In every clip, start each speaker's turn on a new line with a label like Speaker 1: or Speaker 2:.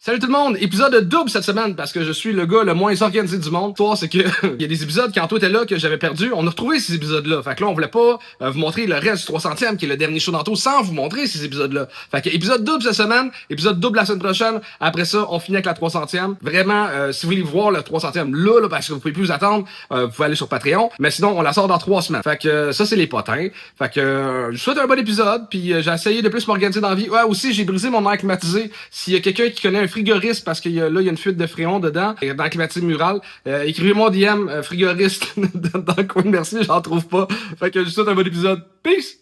Speaker 1: Salut tout le monde, épisode double cette semaine parce que je suis le gars le moins organisé du monde. Toi, c'est que il y a des épisodes quand toi t'es là que j'avais perdu. On a retrouvé ces épisodes-là. Fait que là, on voulait pas vous montrer le reste du 300e qui est le dernier show d'Anto sans vous montrer ces épisodes-là. Fait que épisode double cette semaine, épisode double la semaine prochaine. Après ça, on finit avec la 300e. Vraiment, si vous voulez voir le 300e là, parce que vous pouvez plus vous attendre, vous pouvez aller sur Patreon. Mais sinon, on la sort dans 3 semaines. Fait que ça, c'est les potins. Fait que je vous souhaite un bon épisode. Puis j'ai essayé de plus m'organiser dans la vie. Ouais, aussi, j'ai brisé mon air climatisé. S'il y a quelqu'un qui connaît un frigoriste parce que là, il y a une fuite de fréon dedans, dans le climatisé mural, écrivez-moi DM frigoriste dans le coin de merci, j'en trouve pas. Fait que je vous souhaite un bon épisode. Peace!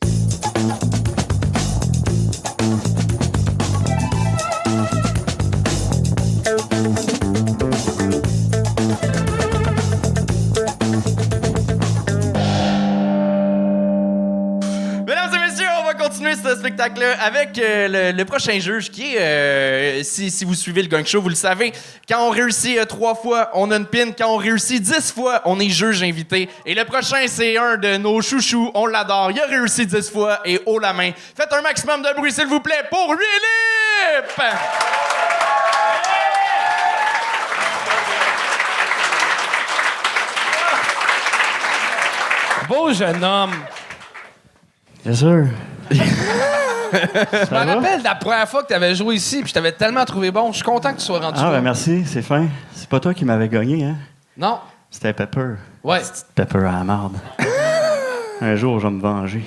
Speaker 2: Ce spectacle-là avec le prochain juge qui est, si vous suivez le gang show, vous le savez, quand on réussit 3 fois, on a une pin. Quand on réussit 10 fois, on est juge invité. Et le prochain, c'est un de nos chouchous. On l'adore. Il a réussi 10 fois et haut la main. Faites un maximum de bruit, s'il vous plaît, pour Philippe!
Speaker 3: Beau jeune homme.
Speaker 4: Bien sûr.
Speaker 3: Je me rappelle de la première fois que tu avais joué ici, puis je t'avais tellement trouvé bon. Je suis content que tu sois rendu
Speaker 4: Ah,
Speaker 3: là.
Speaker 4: ben merci, c'est fin. C'est pas toi qui m'avais gagné, hein?
Speaker 3: Non?
Speaker 4: C'était Pepper.
Speaker 3: Ouais.
Speaker 4: Petite Pepper à la marde. Un jour, je vais me venger.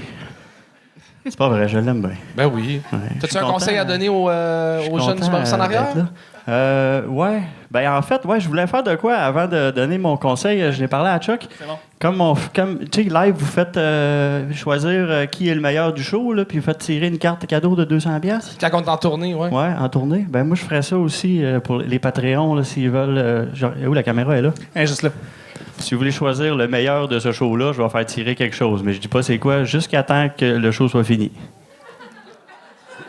Speaker 4: C'est pas vrai, je l'aime bien.
Speaker 3: Ben oui.
Speaker 4: Ouais,
Speaker 3: T'as-tu un conseil à donner aux jeunes du Maurice en arrière?
Speaker 4: Ouais. Ben en fait, ouais, je voulais faire de quoi avant de donner mon conseil. Je l'ai parlé à Chuck.
Speaker 3: C'est bon.
Speaker 4: Comme tu sais, live, vous faites choisir qui est le meilleur du show, là, puis vous faites tirer une carte cadeau de 200$.
Speaker 3: Quand on est en tournée, ouais.
Speaker 4: Ouais, en tournée. Ben moi, je ferais ça aussi pour les Patreons, là, s'ils veulent. Où la caméra est là?
Speaker 3: Juste là.
Speaker 4: Si vous voulez choisir le meilleur de ce show-là, je vais faire tirer quelque chose. Mais je dis pas c'est quoi, jusqu'à temps que le show soit fini.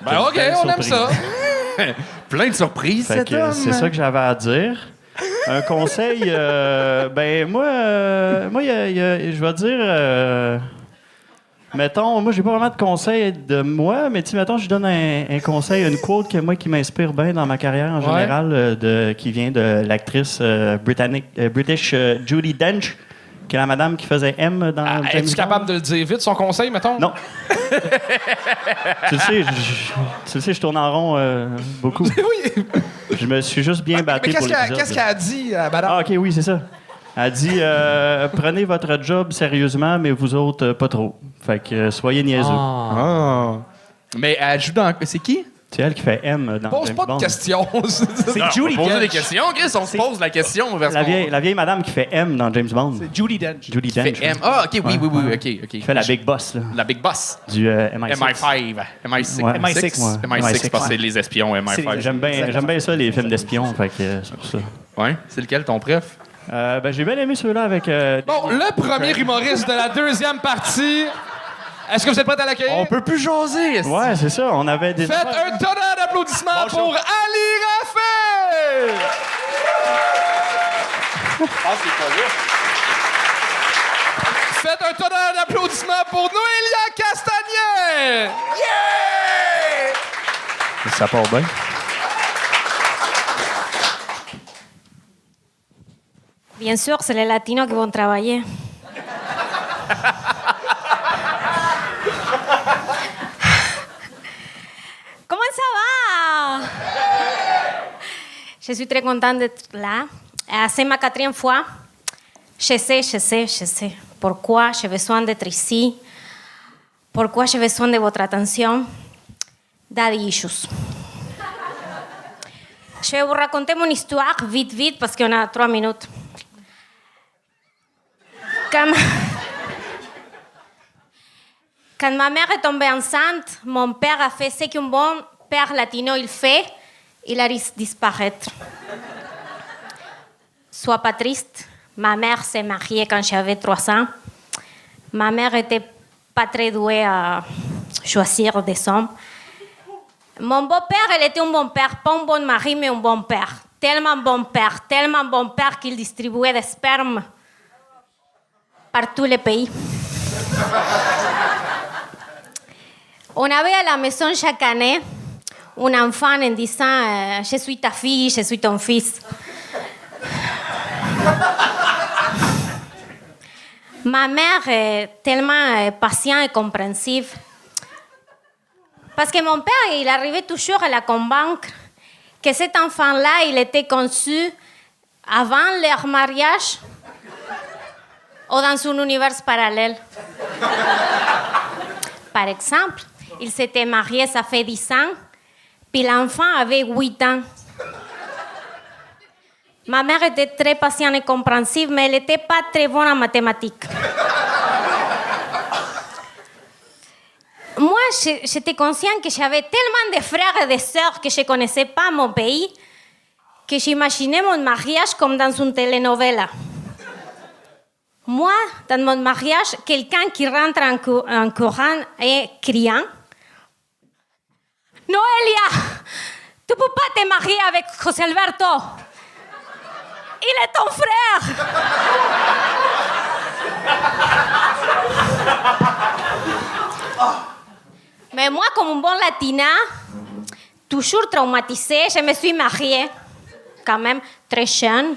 Speaker 3: Ben OK, on aime ça.
Speaker 2: Plein de surprises,
Speaker 4: Fait
Speaker 2: cet
Speaker 4: que
Speaker 2: homme.
Speaker 4: c'est ça que j'avais à dire. Un conseil, ben moi, je vais dire, mettons, moi j'ai pas vraiment de conseil de moi, mais mettons, je donne un conseil, une quote que moi qui m'inspire bien dans ma carrière en général, qui vient de l'actrice British Judi Dench, qui est la madame qui faisait M dans James
Speaker 3: Es-tu
Speaker 4: Bond.
Speaker 3: capable de le dire vite, son conseil, mettons?
Speaker 4: Non. Tu le sais, je tourne en rond beaucoup.
Speaker 3: Oui.
Speaker 4: Je me suis juste bien battu pour l'épisode.
Speaker 3: Qu'est-ce qu'elle a dit, madame?
Speaker 4: Ah, OK, oui, c'est ça. Elle dit prenez votre job sérieusement, mais vous autres, pas trop. Fait que soyez niaiseux.
Speaker 2: Ah. Mais elle joue dans... C'est qui?
Speaker 4: C'est elle qui fait M dans
Speaker 3: Pose
Speaker 4: James
Speaker 3: pas
Speaker 4: Bond.
Speaker 3: de questions.
Speaker 2: C'est Judi Dench. Poser des questions, Chris. On se pose la question.
Speaker 4: La vieille madame qui fait M dans James Bond.
Speaker 3: C'est Judi Dench.
Speaker 4: Judi Dench.
Speaker 2: M. Ah, OK, oui, OK.
Speaker 4: Qui fait la big boss, là.
Speaker 2: La big boss.
Speaker 4: Du MI6.
Speaker 2: MI5. MI6.
Speaker 4: Ouais.
Speaker 3: MI6.
Speaker 2: MI6, parce que c'est les espions, MI5.
Speaker 4: J'aime bien ça, les films d'espions, fait que c'est pour ça.
Speaker 2: Ouais? C'est lequel, ton préf?
Speaker 4: Ben, j'ai bien aimé ceux-là avec...
Speaker 3: Bon, le premier humoriste de la deuxième partie. Est-ce que vous êtes prêts à l'accueillir?
Speaker 2: On peut plus jaser.
Speaker 4: Ouais, c'est ça, on avait des...
Speaker 3: Faites un tonnerre d'applaudissements pour Ali Raffet!
Speaker 2: Ah, c'est pas là.
Speaker 3: Faites un tonnerre d'applaudissements pour Noélia Castagnet! Yeah!
Speaker 4: Ça part bien.
Speaker 5: Bien sûr, c'est les latinos qui vont travailler. Comment ça va? Je suis très contente d'être là. C'est ma 4e fois. Je sais. Pourquoi j'ai besoin d'être ici? Pourquoi j'ai besoin de votre attention? Daddy issues. Je vais vous raconter mon histoire vite, parce qu'on a 3 minutes. Quand ma mère est tombée enceinte, mon père a fait ce qu'un bon père latino il fait, il a disparaître. Sois pas triste, ma mère s'est mariée quand j'avais 3 ans. Ma mère était pas très douée à choisir des hommes. Mon beau-père, il était un bon père, pas un bon mari, mais un bon père. Tellement bon père qu'il distribuait des spermes par tous les pays. On avait à la maison chaque année un enfant en disant je suis ta fille, je suis ton fils. Ma mère est tellement patiente et compréhensive. Parce que mon père, il arrivait toujours à la convaincre que cet enfant-là, il était conçu avant leur mariage ou dans un univers parallèle. Par exemple, ils s'étaient mariés, ça fait 10 ans, puis l'enfant avait 8 ans. Ma mère était très patiente et compréhensive, mais elle n'était pas très bonne en mathématiques. Moi, j'étais consciente que j'avais tellement de frères et de sœurs que je ne connaissais pas mon pays que j'imaginais mon mariage comme dans une telenovela. Moi, dans mon mariage, quelqu'un qui rentre en courant et criant « Noelia, tu ne peux pas te marier avec José Alberto. Il est ton frère. » Mais moi, comme un bon latina, toujours traumatisée, je me suis mariée, quand même très jeune.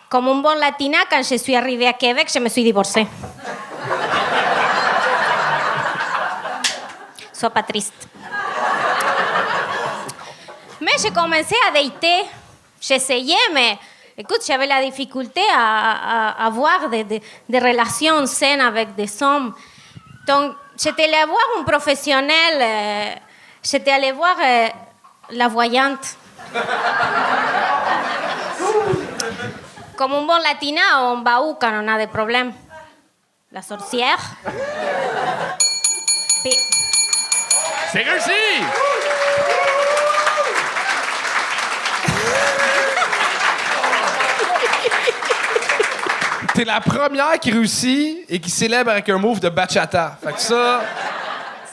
Speaker 5: Comme un bon latina, quand je suis arrivée à Québec, je me suis divorcée. Sois pas triste. Mais j'ai commencé à dater. J'essayais, mais écoute, j'avais la difficulté à avoir des relations saines avec des hommes. Donc, j'étais allée voir un professionnel. J'étais allée voir la voyante. Comme un bon latina, on va où quand on a des problèmes? La sorcière. Puis,
Speaker 2: C'est réussi!
Speaker 3: T'es la première qui réussit et qui célèbre avec un move de bachata. Fait que ça,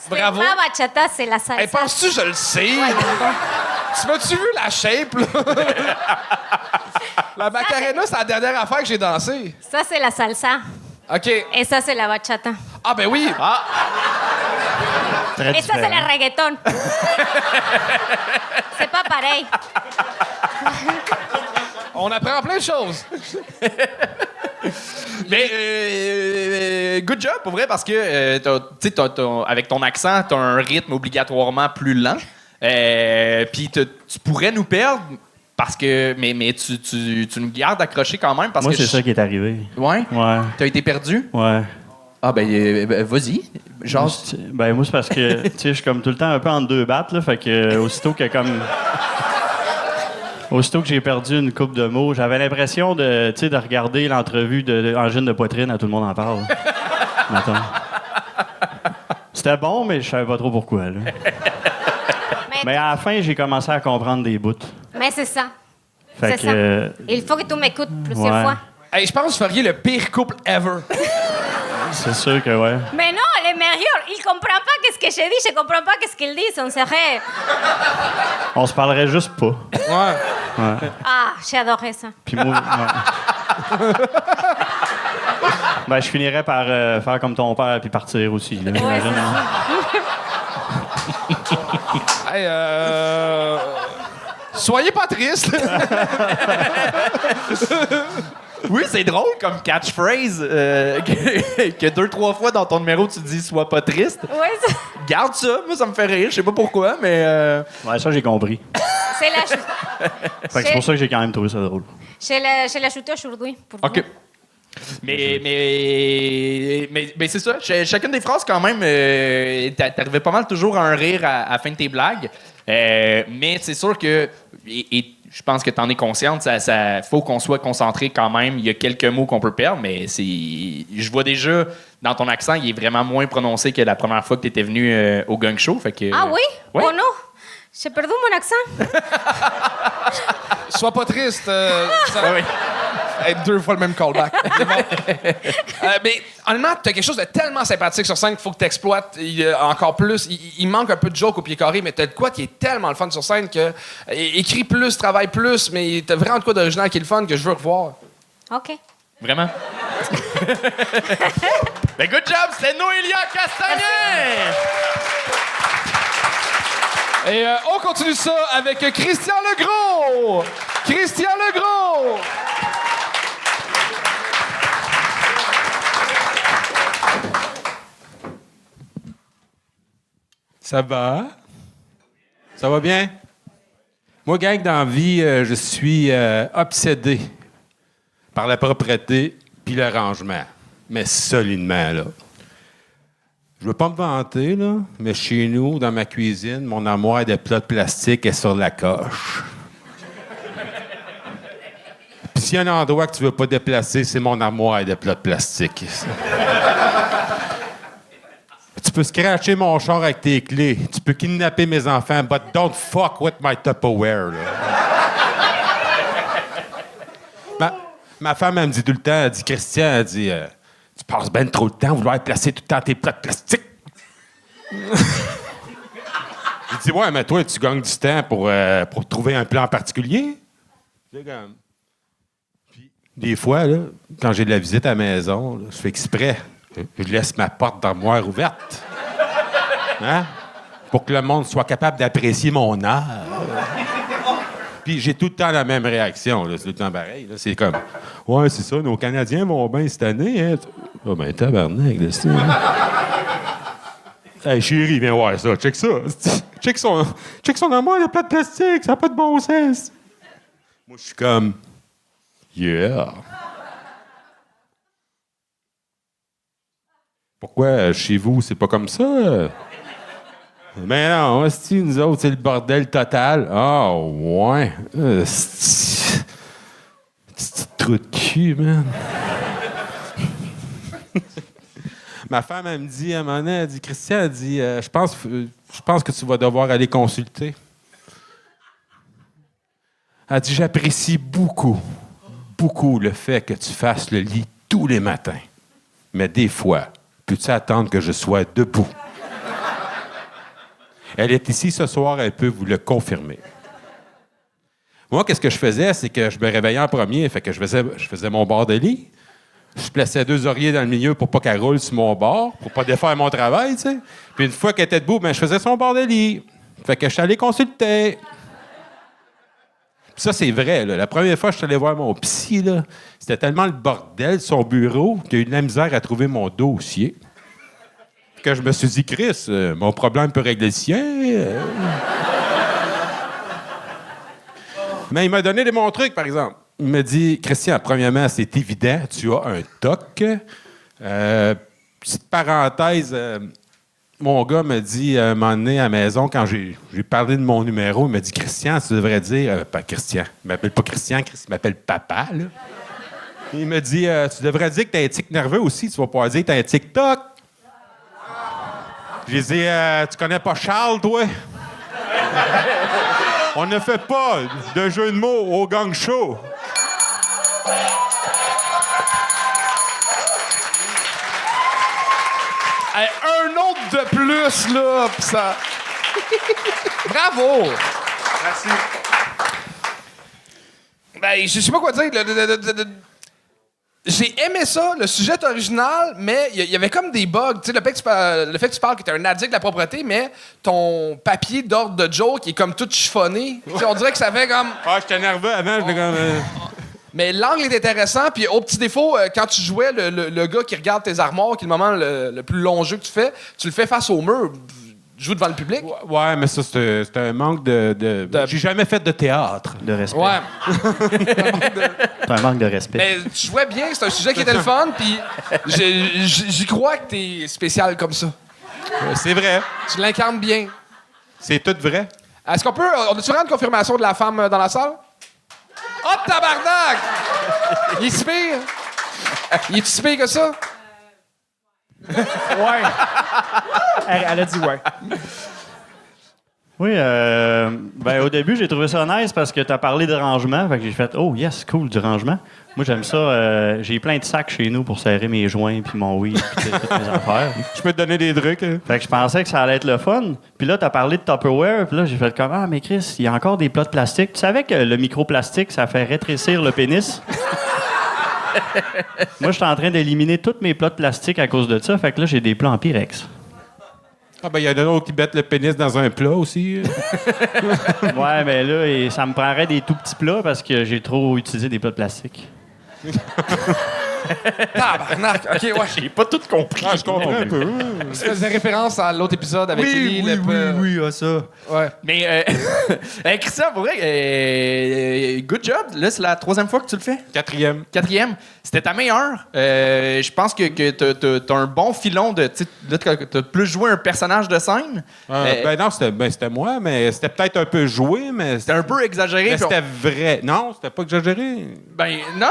Speaker 3: bravo.
Speaker 5: c'est pas bachata, c'est la salsa.
Speaker 3: Hey, penses-tu que je le sais? Tu m'as-tu vu la shape, là? La Macarena, c'est la dernière affaire que j'ai dansée.
Speaker 5: Ça, c'est la salsa.
Speaker 3: OK.
Speaker 5: Et ça, c'est la bachata.
Speaker 3: Ah, ben oui. Ah.
Speaker 4: Très
Speaker 5: Et ça, c'est
Speaker 4: différent.
Speaker 5: le reggaeton. C'est pas pareil.
Speaker 3: On apprend plein de choses.
Speaker 2: Mais good job, pour vrai, parce que avec ton accent, t'as un rythme obligatoirement plus lent. Puis tu pourrais nous perdre parce que. Mais tu nous gardes accrochés quand même. Parce
Speaker 4: Moi,
Speaker 2: que
Speaker 4: c'est ça qui est arrivé.
Speaker 2: Ouais?
Speaker 4: Ouais.
Speaker 2: T'as été perdu?
Speaker 4: Ouais.
Speaker 2: Ah, ben, vas-y. Genre.
Speaker 4: Ben, moi, c'est parce que, tu sais, je suis comme tout le temps un peu entre deux battes, là. Fait que, aussitôt que j'ai perdu une coupe de mots, j'avais l'impression de, tu sais, de regarder l'entrevue d'angine de poitrine à Tout le monde en parle. Mettons. C'était bon, mais je savais pas trop pourquoi, là. Mais à la fin, j'ai commencé à comprendre des bouts.
Speaker 5: Mais c'est ça.
Speaker 4: Fait
Speaker 5: C'est
Speaker 4: que,
Speaker 5: ça. Il faut que tu m'écoutes plusieurs
Speaker 4: ouais.
Speaker 5: fois.
Speaker 3: Hey, je pense que vous feriez le pire couple ever.
Speaker 4: c'est sûr que, ouais.
Speaker 5: Mais non, le meilleur. Il comprend pas qu'est-ce que je dis, je comprends pas qu'est-ce qu'il dit. On serait...
Speaker 4: On se parlerait juste pas.
Speaker 3: Ouais.
Speaker 4: Ouais.
Speaker 5: Ah, j'ai adoré ça.
Speaker 4: Puis moi, ouais. Ben, je finirais par faire comme ton père puis partir aussi, là, j'imagine.
Speaker 3: Hey, soyez pas triste.
Speaker 2: Oui, c'est drôle comme catchphrase que 2-3 fois dans ton numéro, tu dis « sois pas triste
Speaker 5: Ouais, ».
Speaker 2: Garde ça, moi, ça me fait rire. Je sais pas pourquoi, mais...
Speaker 4: Ouais, ça, j'ai compris.
Speaker 5: c'est la...
Speaker 4: Fait que c'est pour ça que j'ai quand même trouvé ça drôle.
Speaker 5: Je l'ai ajouté aujourd'hui. Pour
Speaker 2: OK.
Speaker 5: vous.
Speaker 2: Mais c'est ça. Chacune des phrases, quand même, t'arrivais pas mal toujours à un rire à la fin de tes blagues. Mais c'est sûr que... Et je pense que t'en es consciente, ça faut qu'on soit concentré quand même. Il y a quelques mots qu'on peut perdre, mais je vois déjà dans ton accent, il est vraiment moins prononcé que la première fois que t'étais venu au Gang Show. Fait que,
Speaker 5: Ah oui?
Speaker 2: Ouais.
Speaker 5: Oh non? J'ai perdu mon accent.
Speaker 3: Sois pas triste.
Speaker 2: oui.
Speaker 3: Hey, 2 fois le même callback. C'est bon. Mais honnêtement, t'as quelque chose de tellement sympathique sur scène qu'il faut que t'exploites encore plus. Il manque un peu de joke au pied carré, mais t'as de quoi qui est tellement le fun sur scène que écris plus, travaille plus, mais t'as vraiment de quoi d'original qui est le fun que je veux revoir.
Speaker 5: OK.
Speaker 2: Vraiment? Ben, good job, c'est Noélia Castagnet!
Speaker 3: Et on continue ça avec Christian Legros! Christian Legros!
Speaker 6: Ça va? Ça va bien? Moi, gang, dans la vie, je suis obsédé par la propreté puis le rangement. Mais solidement, là. Je veux pas me vanter, là, mais chez nous, dans ma cuisine, mon armoire de plats de plastique est sur la coche. Puis s'il y a un endroit que tu veux pas déplacer, c'est mon armoire de plats de plastique. Tu peux scratcher mon char avec tes clés. Tu peux kidnapper mes enfants, but don't fuck with my Tupperware, là. Ma femme, elle me dit tout le temps, elle dit, Christian, elle dit, tu passes bien trop de temps à vouloir placer tout le temps tes plats de plastique. Je dis, ouais, mais toi, tu gagnes du temps pour trouver un plan particulier. C'est comme... Puis, des fois, là, quand j'ai de la visite à la maison, là, je fais exprès. Je laisse ma porte d'armoire ouverte. Hein? Pour que le monde soit capable d'apprécier mon art. Puis j'ai tout le temps la même réaction. Là. C'est tout le temps pareil. Là. C'est comme, ouais, c'est ça, nos Canadiens vont bien cette année. Hein? Oh, ben, tabarnak, là, c'est... Hey, chérie, viens voir ça. Check ça. Check son armoire de plat de plastique. Ça n'a pas de bon sens. Moi, je suis comme, yeah. Pourquoi, chez vous, c'est pas comme ça? Mais non, hostie, nous autres, c'est le bordel total. Ah, ouais. Petit trou de cul, man. Ma femme, elle me dit, à un moment donné, elle dit, Christian, elle dit, je pense que tu vas devoir aller consulter. Elle dit, j'apprécie beaucoup le fait que tu fasses le lit tous les matins. Mais des fois, peux-tu attendre que je sois debout? Elle est ici ce soir, elle peut vous le confirmer. Moi, qu'est-ce que je faisais? C'est que je me réveillais en premier, fait que je faisais mon bord de lit. Je plaçais 2 oreillers dans le milieu pour pas qu'elle roule sur mon bord, pour pas défaire mon travail, tu sais. Puis une fois qu'elle était debout, ben, je faisais son bord de lit. Fait que je suis allé consulter. Puis ça, c'est vrai, là. La première fois que je suis allé voir mon psy, là, c'était tellement le bordel, son bureau, qu'il a eu de la misère à trouver mon dossier. Que je me suis dit, Chris, mon problème peut régler le sien. Mais il m'a donné des bons trucs, par exemple. Il m'a dit, Christian, premièrement, c'est évident, tu as un TOC. Petite parenthèse, mon gars m'a dit, un moment donné, à la maison, quand j'ai parlé de mon numéro, il m'a dit, Christian, tu devrais dire... pas Christian. Il m'appelle pas Christian, il m'appelle Papa, là. Il m'a dit, tu devrais dire que tu as un tic nerveux aussi, tu vas pouvoir dire que tu as un TikTok. J'ai dit, tu connais pas Charles, toi? On ne fait pas de jeu de mots au gang show.
Speaker 3: Hey, un autre de plus, là, pis ça... Bravo!
Speaker 1: Merci.
Speaker 3: Ben, je sais pas quoi dire. J'ai aimé ça, le sujet est original, mais il y avait comme des bugs. Tu sais, le fait que tu parles que t'es un addict de la propreté, mais ton papier d'ordre de joke est comme tout chiffonné. Tu sais, on dirait que ça fait comme...
Speaker 6: Ah, j'étais nerveux avant, j'étais comme...
Speaker 3: Mais l'angle est intéressant, puis au petit défaut, quand tu jouais le gars qui regarde tes armoires, qui est le moment le plus long jeu que tu le fais face au mur, joue devant le public.
Speaker 6: Ouais, mais ça, c'est un manque de... J'ai jamais fait de théâtre.
Speaker 4: De respect.
Speaker 3: Ouais.
Speaker 4: C'est un manque de respect.
Speaker 3: Mais tu jouais bien, c'est un sujet qui était le fun, puis j'y crois que t'es spécial comme ça.
Speaker 6: C'est vrai.
Speaker 3: Tu l'incarnes bien.
Speaker 6: C'est tout vrai.
Speaker 3: Est-ce qu'on peut... On a-tu une confirmation de la femme dans la salle? Oh, tabarnak! Il est si pire? Il est si pire que ça?
Speaker 7: Ouais. Elle a dit ouais.
Speaker 4: Oui, ben, au début, j'ai trouvé ça nice parce que tu as parlé de rangement. Fait que j'ai fait, oh yes, cool, du rangement. Moi, j'aime ça. J'ai plein de sacs chez nous pour serrer mes joints, puis mon weed, puis toutes mes affaires.
Speaker 6: Je peux te donner des trucs. Hein?
Speaker 4: Fait que je pensais que ça allait être le fun. Puis là, tu as parlé de Tupperware. Puis là, j'ai fait comme, ah, mais Chris, il y a encore des plats de plastique. Tu savais que le microplastique, ça fait rétrécir le pénis? Moi, je suis en train d'éliminer tous mes plats de plastique à cause de ça. Fait que là, j'ai des plats en Pyrex.
Speaker 6: Ah, ben, il y en a d'autres qui mettent le pénis dans un plat aussi.
Speaker 4: Ouais, mais là, ça me prendrait des tout petits plats parce que j'ai trop utilisé des plats de plastique.
Speaker 3: Tabarnak! OK, ouais.
Speaker 2: J'ai pas tout compris.
Speaker 6: Ah, je comprends un peu.
Speaker 3: Tu faisais référence à l'autre épisode avec Ellie.
Speaker 2: oui, à ça.
Speaker 3: Ouais.
Speaker 2: Mais, Christian, pour vrai, good job. Là, c'est la 3e fois que tu le fais.
Speaker 6: 4e.
Speaker 2: 4e. C'était ta meilleure. Je pense que t'as un bon filon de. Là, t'as plus joué un personnage de scène.
Speaker 6: Ben non, c'était moi, mais c'était peut-être un peu joué, mais
Speaker 2: C'était un peu exagéré.
Speaker 6: mais
Speaker 2: puis
Speaker 6: c'était vrai. Non, c'était pas exagéré.
Speaker 2: Ben, non!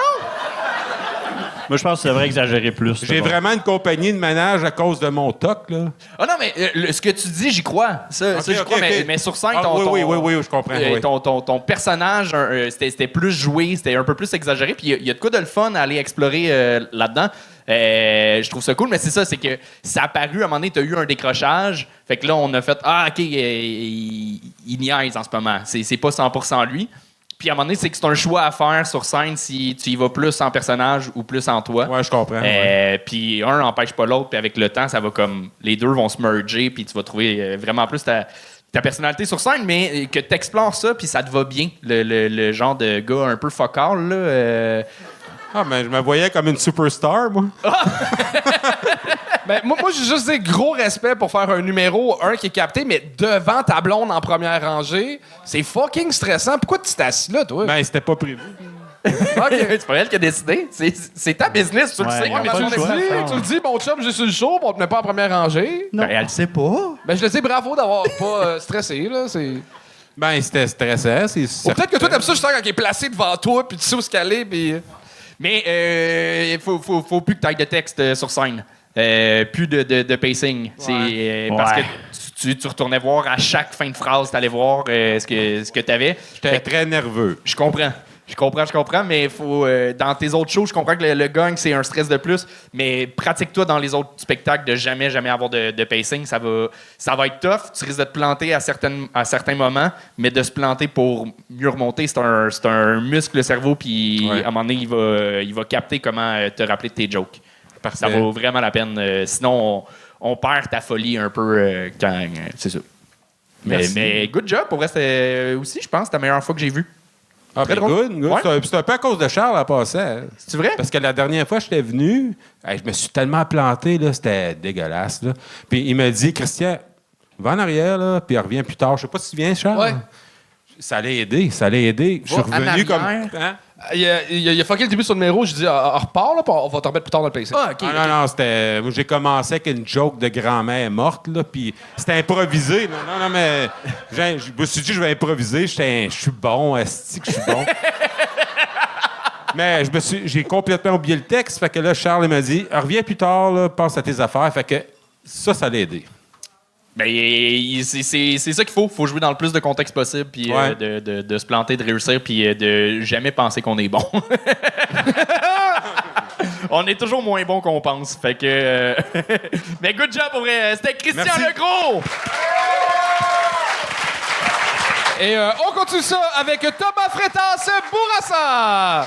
Speaker 4: Moi, je pense que tu devrais exagérer plus.
Speaker 6: J'ai
Speaker 4: bon.
Speaker 6: vraiment une compagnie de ménage à cause de mon toc, là.
Speaker 2: Ah non, mais ce que tu dis, j'y crois. Ça, j'y crois, mais sur scène,
Speaker 6: Ah, oui, je comprends. Oui.
Speaker 2: ton personnage, c'était plus joué, c'était un peu plus exagéré. Puis il y a de quoi de le fun à aller explorer là-dedans. Je trouve ça cool, mais c'est ça, c'est que ça a paru, à un moment donné, tu as eu un décrochage. Fait que là, on a fait ah, OK, il niaise en ce moment. C'est pas 100% lui. Puis à un moment donné, c'est que c'est un choix à faire sur scène si tu y vas plus en personnage ou plus en toi.
Speaker 6: Ouais, je comprends.
Speaker 2: Puis un n'empêche pas l'autre, puis avec le temps, ça va comme les deux vont se merger, puis tu vas trouver vraiment plus ta personnalité sur scène, mais que tu explores ça, puis ça te va bien, le genre de gars un peu focal, là.
Speaker 6: Ah, mais je me voyais comme une superstar, moi.
Speaker 3: Ben, moi j'ai juste des gros respect pour faire un numéro, qui est capté, mais devant ta blonde en première rangée. C'est fucking stressant. Pourquoi tu t'es assis là, toi?
Speaker 6: Ben, c'était pas prévu.
Speaker 2: C'est pas elle qui a décidé. C'est ta business, tu le sais.
Speaker 4: Ouais,
Speaker 3: mais
Speaker 4: pas
Speaker 3: tu
Speaker 4: le choix.
Speaker 3: tu le dis, mon chum, j'ai sur le show, puis on te met pas en première rangée.
Speaker 2: Ben, elle le sait pas.
Speaker 3: Ben, je le dis, bravo d'avoir pas stressé, là.
Speaker 6: Ben, c'était stressant, c'est
Speaker 3: Ou
Speaker 6: certain.
Speaker 3: peut-être que toi, t'aimes ça, justement, quand il est placé devant toi, puis tu sais où se caler, puis.
Speaker 2: Mais il faut plus que tu ailles de texte sur scène. Plus de pacing. C'est parce que tu retournais voir à chaque fin de phrase, tu allais voir ce que tu avais.
Speaker 6: J'étais très nerveux.
Speaker 2: Je comprends, mais faut dans tes autres shows, je comprends que le gang, c'est un stress de plus, mais pratique-toi dans les autres spectacles de jamais avoir de pacing. Ça va être tough. Tu risques de te planter à certains moments, mais de se planter pour mieux remonter, c'est un muscle, le cerveau, puis
Speaker 6: Ouais.
Speaker 2: à un moment donné, il va capter comment te rappeler de tes jokes.
Speaker 6: Parfait.
Speaker 2: Ça vaut vraiment la peine. Sinon, on perd ta folie un peu quand... c'est ça. Mais good job. Pour vrai, c'était aussi, je pense, ta meilleure fois que j'ai vu.
Speaker 6: Ah,
Speaker 2: Très
Speaker 6: ben,
Speaker 2: drôle.
Speaker 6: good.
Speaker 2: Ouais.
Speaker 6: C'est un peu à cause de Charles à passer.
Speaker 2: C'est vrai?
Speaker 6: Parce que la dernière fois que j'étais venu, je me suis tellement planté, là, c'était dégueulasse. Là. Puis il m'a dit, Christian, va en arrière, là, puis reviens plus tard. Je sais pas si tu viens, Charles.
Speaker 3: Ouais.
Speaker 6: Ça allait aider. Je suis
Speaker 2: Va en
Speaker 6: revenu comme.
Speaker 2: arrière.
Speaker 6: Hein?
Speaker 3: Il a fucké le début sur le numéro, je dis, repars, là, puis on va te remettre plus tard dans le pacing.
Speaker 2: Ah, OK.
Speaker 6: Ah, non, c'était. Moi, j'ai commencé avec une joke de grand-mère morte, là, puis c'était improvisé. Non, mais. Je me suis dit, je vais improviser. Je suis bon, esti que je suis bon. Mais j'ai complètement oublié le texte. Fait que là, Charles il m'a dit, reviens plus tard, là, pense à tes affaires. Fait que ça l'a aidé.
Speaker 2: Ben, c'est ça qu'il faut. Faut jouer dans le plus de contexte possible, puis
Speaker 6: Ouais.
Speaker 2: de se planter, de réussir, puis de jamais penser qu'on est bon. On est toujours moins bon qu'on pense. Fait que. Mais good job pour vrai. C'était Christian
Speaker 6: Merci.
Speaker 2: Legros!
Speaker 3: Et on continue ça avec Thomas Freitas Bourassa.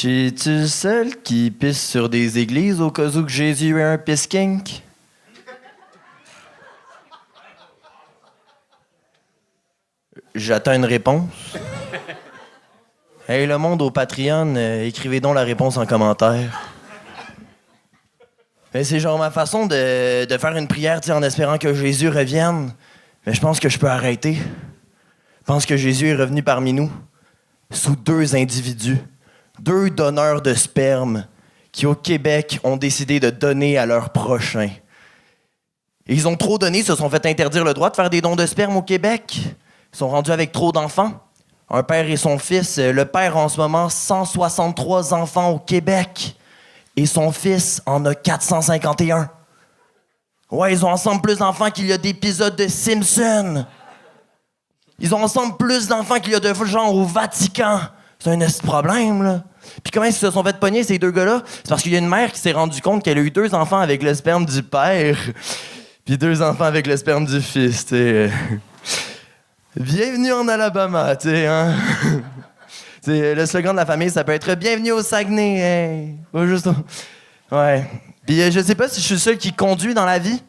Speaker 8: Es-tu le seul qui pisse sur des églises au cas où que Jésus ait un piss-kink? J'attends une réponse. Hey, le monde au Patreon, écrivez donc la réponse en commentaire. Mais c'est genre ma façon de faire une prière, tu sais, en espérant que Jésus revienne. Mais je pense que je peux arrêter. Je pense que Jésus est revenu parmi nous, sous 2 individus. 2 donneurs de sperme qui, au Québec, ont décidé de donner à leur prochain. Et ils ont trop donné, se sont fait interdire le droit de faire des dons de sperme au Québec. Ils sont rendus avec trop d'enfants. Un père et son fils. Le père, en ce moment, 163 enfants au Québec. Et son fils en a 451. Ouais, ils ont ensemble plus d'enfants qu'il y a d'épisodes de Simpsons. Ils ont ensemble plus d'enfants qu'il y a de gens au Vatican. C'est un esti problème, là. Puis comment ils se sont fait pogner, ces deux gars-là? C'est parce qu'il y a une mère qui s'est rendue compte qu'elle a eu 2 enfants avec le sperme du père, puis 2 enfants avec le sperme du fils, tu sais. Bienvenue en Alabama, tu sais, hein? T'sais, le slogan de la famille, ça peut être « Bienvenue au Saguenay, hey! » Pas juste... Ouais. Puis je sais pas si je suis le seul qui conduit dans la vie.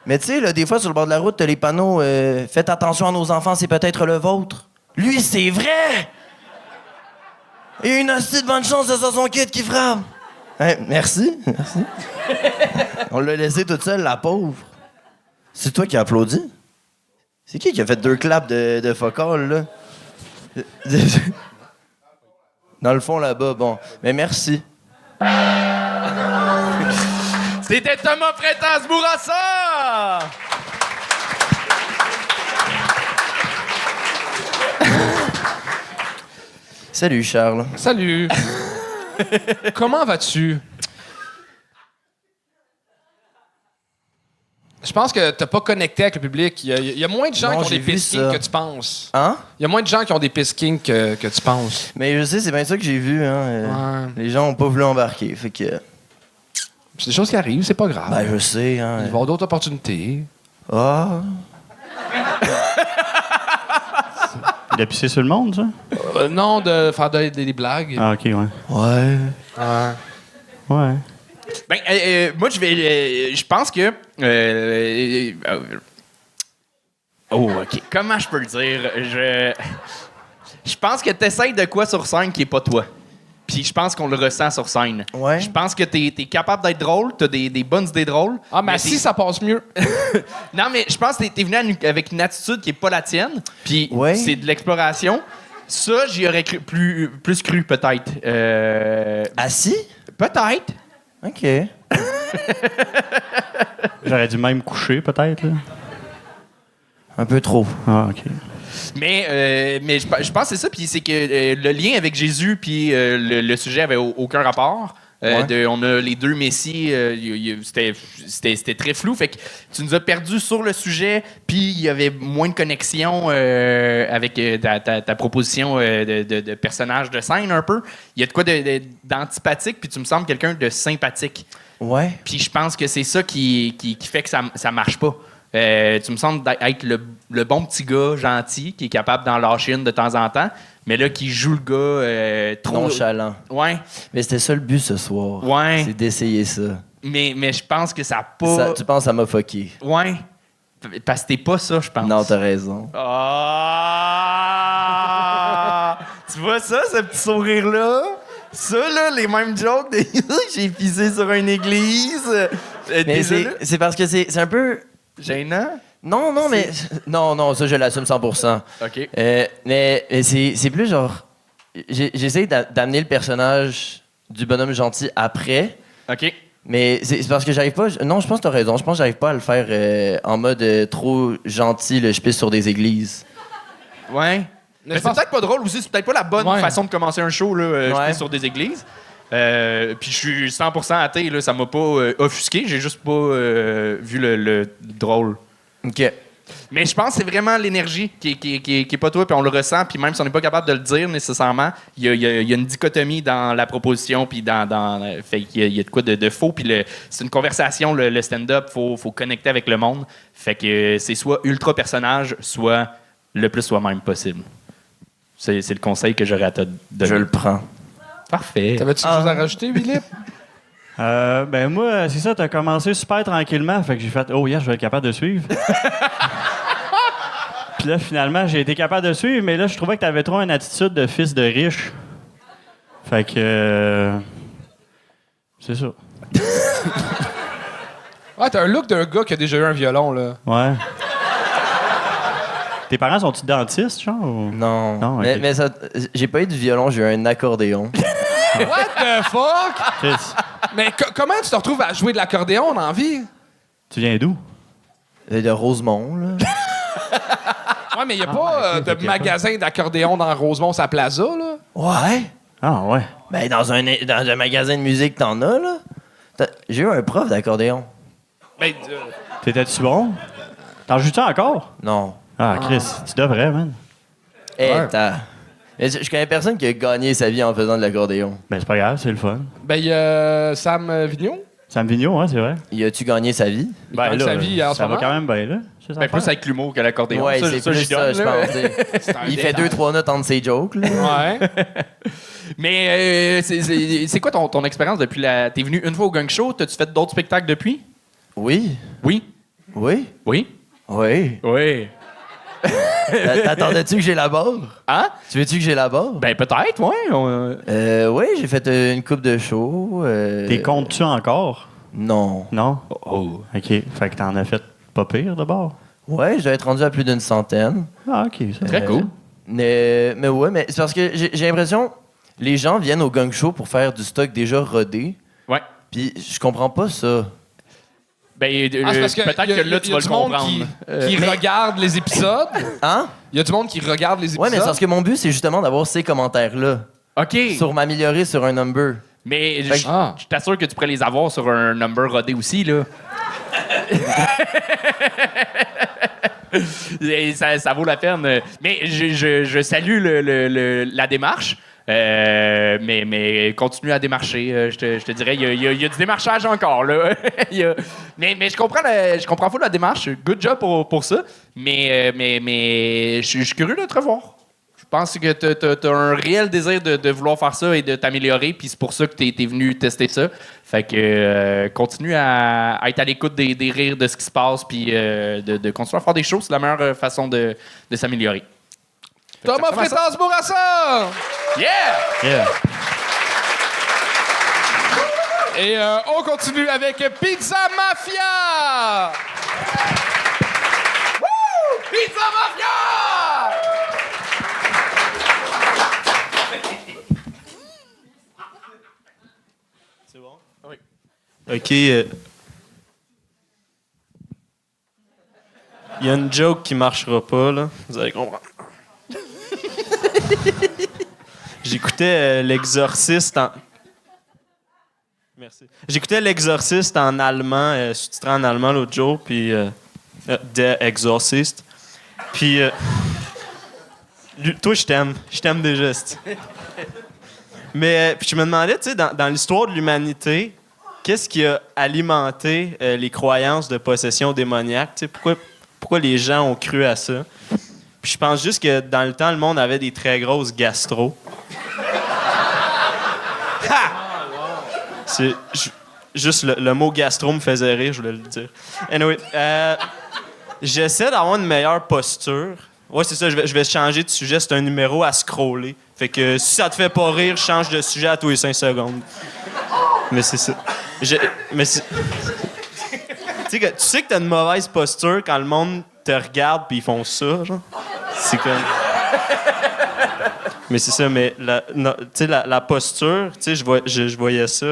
Speaker 8: Mais tu sais, là, des fois, sur le bord de la route, t'as les panneaux Faites attention à nos enfants, c'est peut-être le vôtre. » Lui, c'est vrai! Il a une hostie de bonne chance de son kid qui frappe. Hey, merci. On l'a laissé toute seule, la pauvre. C'est toi qui as applaudi? C'est qui a fait 2 claps de focal, là? Dans le fond, là-bas, bon. Mais merci.
Speaker 2: C'était Thomas Freitas-Bourassa!
Speaker 8: Salut, Charles.
Speaker 3: Salut. Comment vas-tu? Je pense que t'as pas connecté avec le public. Il y a moins de gens
Speaker 8: Non,
Speaker 3: qui ont
Speaker 8: j'ai
Speaker 3: des
Speaker 8: vu
Speaker 3: pistes
Speaker 8: ça.
Speaker 3: que tu penses.
Speaker 8: Hein?
Speaker 3: Il y a moins de gens qui ont des pistes que tu penses.
Speaker 8: Mais je sais, c'est bien ça que j'ai vu, hein.
Speaker 3: Ouais.
Speaker 8: Les gens ont pas voulu embarquer, fait que...
Speaker 3: C'est des choses qui arrivent, c'est pas grave.
Speaker 8: Ben, je sais,
Speaker 3: Il va y
Speaker 8: hein.
Speaker 3: avoir d'autres opportunités.
Speaker 8: Ah...
Speaker 4: Il a pissé sur le monde, ça?
Speaker 3: Non, de faire des blagues.
Speaker 4: Ah, OK, ouais.
Speaker 8: Ouais...
Speaker 4: Ouais.
Speaker 2: Ben, moi, je pense que... oh, OK. Comment je peux le dire? Je pense que t'essayes de quoi sur scène qui est pas toi. Puis je pense qu'on le ressent sur scène.
Speaker 8: Ouais.
Speaker 2: Je pense que t'es capable d'être drôle, t'as des bonnes idées drôles.
Speaker 3: Ah, mais si ça passe mieux.
Speaker 2: Non, mais je pense que t'es venu avec une attitude qui est pas la tienne. Puis
Speaker 8: Ouais.
Speaker 2: c'est de l'exploration. Ça, j'y aurais plus cru, peut-être.
Speaker 8: Assis?
Speaker 2: Peut-être.
Speaker 8: OK.
Speaker 4: J'aurais dû même coucher, peut-être, là.
Speaker 8: Un peu trop.
Speaker 4: Ah, OK.
Speaker 2: Mais je pense que c'est ça. Puis c'est que le lien avec Jésus puis le sujet avait aucun rapport.
Speaker 8: Ouais.
Speaker 2: On a les 2 messies. C'était très flou. Fait que tu nous as perdu sur le sujet. Puis il y avait moins de connexion avec ta proposition de personnage de scène un peu. Il y a de quoi d'antipathique. Puis tu me sembles quelqu'un de sympathique.
Speaker 8: Ouais.
Speaker 2: Puis je pense que c'est ça qui fait que ça marche pas. Tu me sembles être le bon petit gars gentil qui est capable d'en lâcher une de temps en temps, mais là, qui joue le gars trop...
Speaker 8: Nonchalant.
Speaker 2: Ouais,
Speaker 8: Mais c'était ça le but ce soir.
Speaker 2: Ouais.
Speaker 8: C'est d'essayer ça.
Speaker 2: mais je pense que ça a pas...
Speaker 8: Tu penses que ça m'a fucké?
Speaker 2: Ouais, parce que t'es pas ça, je pense.
Speaker 8: Non, t'as raison.
Speaker 2: Ah! Tu vois ça, ce petit sourire-là? Ça, là, les mêmes jokes de j'ai pissé sur une église.
Speaker 8: Mais
Speaker 2: Désolé.
Speaker 8: c'est parce que c'est un peu...
Speaker 2: Gênant?
Speaker 8: Non, mais... Non, ça, je l'assume 100%.
Speaker 2: OK.
Speaker 8: Mais c'est plus genre... J'essaie d'amener le personnage du bonhomme gentil après,
Speaker 2: OK.
Speaker 8: mais c'est parce que j'arrive pas... Non, je pense que t'as raison. Je pense que j'arrive pas à le faire en mode trop gentil, je pisse sur des églises.
Speaker 2: Ouais. Mais c'est peut-être pas drôle aussi, c'est peut-être pas la bonne
Speaker 3: Ouais.
Speaker 2: façon de commencer un show, là, je
Speaker 8: Ouais.
Speaker 2: pisse sur des églises. Puis je suis 100% athée, là, ça m'a pas offusqué, j'ai juste pas vu le drôle.
Speaker 8: OK.
Speaker 2: Mais je pense que c'est vraiment l'énergie qui est pas toi, puis on le ressent, puis même si on n'est pas capable de le dire nécessairement, il y a une dichotomie dans la proposition, puis fait qu'il y a de quoi de faux, puis c'est une conversation, le stand-up, faut connecter avec le monde, fait que c'est soit ultra personnage, soit le plus soi-même possible. C'est le conseil que j'aurais à te donner.
Speaker 8: Je le prends.
Speaker 2: Parfait.
Speaker 3: T'avais-tu quelque chose à rajouter, Philippe?
Speaker 4: Ben moi, c'est ça, t'as commencé super tranquillement, fait que j'ai fait « Oh, yes, je vais être capable de suivre. » Puis là, finalement, j'ai été capable de suivre, mais là, je trouvais que t'avais trop une attitude de fils de riche. Fait que... c'est ça.
Speaker 3: Ouais, t'as un look d'un gars qui a déjà eu un violon, là.
Speaker 4: Ouais. Tes parents sont-ils dentistes, genre? ou-
Speaker 8: Non.
Speaker 4: Non, ok.
Speaker 8: Mais ça, j'ai pas eu de violon, j'ai eu un accordéon.
Speaker 3: What the fuck?
Speaker 4: Chris,
Speaker 3: Mais comment tu te retrouves à jouer de l'accordéon dans la vie?
Speaker 4: tu viens d'où?
Speaker 8: De Rosemont, là.
Speaker 3: Ouais, mais il n'y a pas
Speaker 4: ok,
Speaker 3: de
Speaker 4: ok,
Speaker 3: magasin d'accordéon dans Rosemont, sa plaza, là.
Speaker 8: Ouais.
Speaker 4: Ah, ouais.
Speaker 8: Ben, dans un magasin de musique, t'en as, là. J'ai eu un prof d'accordéon.
Speaker 3: Ben,
Speaker 4: T'étais-tu bon? T'en joues-tu encore?
Speaker 8: Non.
Speaker 4: Ah, Chris, tu devrais, man.
Speaker 8: Eh,
Speaker 3: Ouais.
Speaker 8: Mais je connais personne qui a gagné sa vie en faisant de l'accordéon.
Speaker 4: Ben, c'est pas grave, c'est le fun.
Speaker 3: Ben, il y a Sam Vigneault.
Speaker 4: Sam Vigneault, hein, c'est vrai.
Speaker 8: Y a-tu gagné sa vie?
Speaker 3: gagne sa vie en ce
Speaker 4: ça va
Speaker 3: moment.
Speaker 4: quand même bien, là.
Speaker 2: Ben, plus avec l'humour que l'accordéon.
Speaker 8: Ouais, c'est plus
Speaker 2: j'y
Speaker 8: ça,
Speaker 2: donne,
Speaker 8: je
Speaker 2: là.
Speaker 8: pense. t'sais. Il fait 2-3 notes entre ses jokes. Là.
Speaker 3: Ouais.
Speaker 2: Mais c'est quoi ton expérience depuis la. T'es venu une fois au Gang Show? T'as-tu fait d'autres spectacles depuis?
Speaker 8: Oui.
Speaker 2: Oui.
Speaker 8: Oui.
Speaker 2: Oui.
Speaker 8: Oui.
Speaker 2: Oui.
Speaker 8: T'attendais-tu que j'élabore?
Speaker 2: Hein?
Speaker 8: Tu veux-tu que j'élabore?
Speaker 2: Ben, peut-être, ouais.
Speaker 8: Oui, j'ai fait une coupe de show.
Speaker 4: T'es comptes-tu encore?
Speaker 8: Non.
Speaker 4: Non?
Speaker 2: Oh.
Speaker 4: OK. Fait que t'en as fait pas pire, d'abord.
Speaker 8: Ouais, je dois être rendu à plus d'une centaine.
Speaker 4: Ah, OK. Ça.
Speaker 2: Très cool.
Speaker 8: Mais ouais, mais c'est parce que j'ai l'impression les gens viennent au Gang Show pour faire du stock déjà rodé.
Speaker 2: Ouais.
Speaker 8: Puis je comprends pas ça.
Speaker 2: Ben,
Speaker 3: C'est parce que
Speaker 2: peut-être
Speaker 3: y a-
Speaker 2: que là, tu
Speaker 3: y a
Speaker 2: vas
Speaker 3: du
Speaker 2: le
Speaker 3: monde
Speaker 2: comprendre.
Speaker 3: qui regarde les épisodes.
Speaker 8: Hein?
Speaker 3: Il y a du monde qui regarde les épisodes.
Speaker 8: Ouais, mais c'est parce que mon but, c'est justement d'avoir ces commentaires-là.
Speaker 2: OK.
Speaker 8: Sur m'améliorer sur un number.
Speaker 2: Mais
Speaker 8: Fait
Speaker 2: je
Speaker 8: que-
Speaker 2: je t'assure que tu pourrais les avoir sur un number rodé aussi, là. Et ça vaut la peine. Mais je salue la démarche. Mais continue à démarcher. Je te dirais, il y a du démarchage encore. Là. mais je comprends pas la démarche. Good job pour ça. Mais je suis curieux de te revoir. Je pense que tu as un réel désir de vouloir faire ça et de t'améliorer. Puis c'est pour ça que tu es venu tester ça. Fait que continue à être à l'écoute des rires de ce qui se passe. Puis de continuer à faire des choses. C'est la meilleure façon de s'améliorer.
Speaker 3: Thomas Freitas Bourassa!
Speaker 2: Yeah!
Speaker 4: Yeah.
Speaker 3: Et on continue avec Pizza Mafia! Woo! Pizza Mafia!
Speaker 9: OK. Il y a une joke qui marchera pas, là. Vous allez comprendre. J'écoutais l'Exorciste en... Merci. J'écoutais l'Exorciste en allemand, sous-titré en allemand l'autre jour, puis... Der Exorcist. Puis... toi, je t'aime. Je t'aime déjà, c'ti. Mais puis je me demandais, tu sais, dans l'histoire de l'humanité, qu'est-ce qui a alimenté les croyances de possession démoniaque? Tu sais, pourquoi les gens ont cru à ça? Puis je pense juste que dans le temps, le monde avait des très grosses gastro. C'est juste le mot gastro me faisait rire, je voulais le dire. Anyway, j'essaie d'avoir une meilleure posture. Ouais, c'est ça, je vais changer de sujet, c'est un numéro à scroller. Fait que si ça te fait pas rire, change de sujet à tous les 5 secondes. Mais c'est ça. Mais c'est... tu sais que t'as une mauvaise posture quand le monde te regarde puis ils font ça, genre. C'est comme... Mais c'est ça, mais la posture, tu sais, je voyais ça.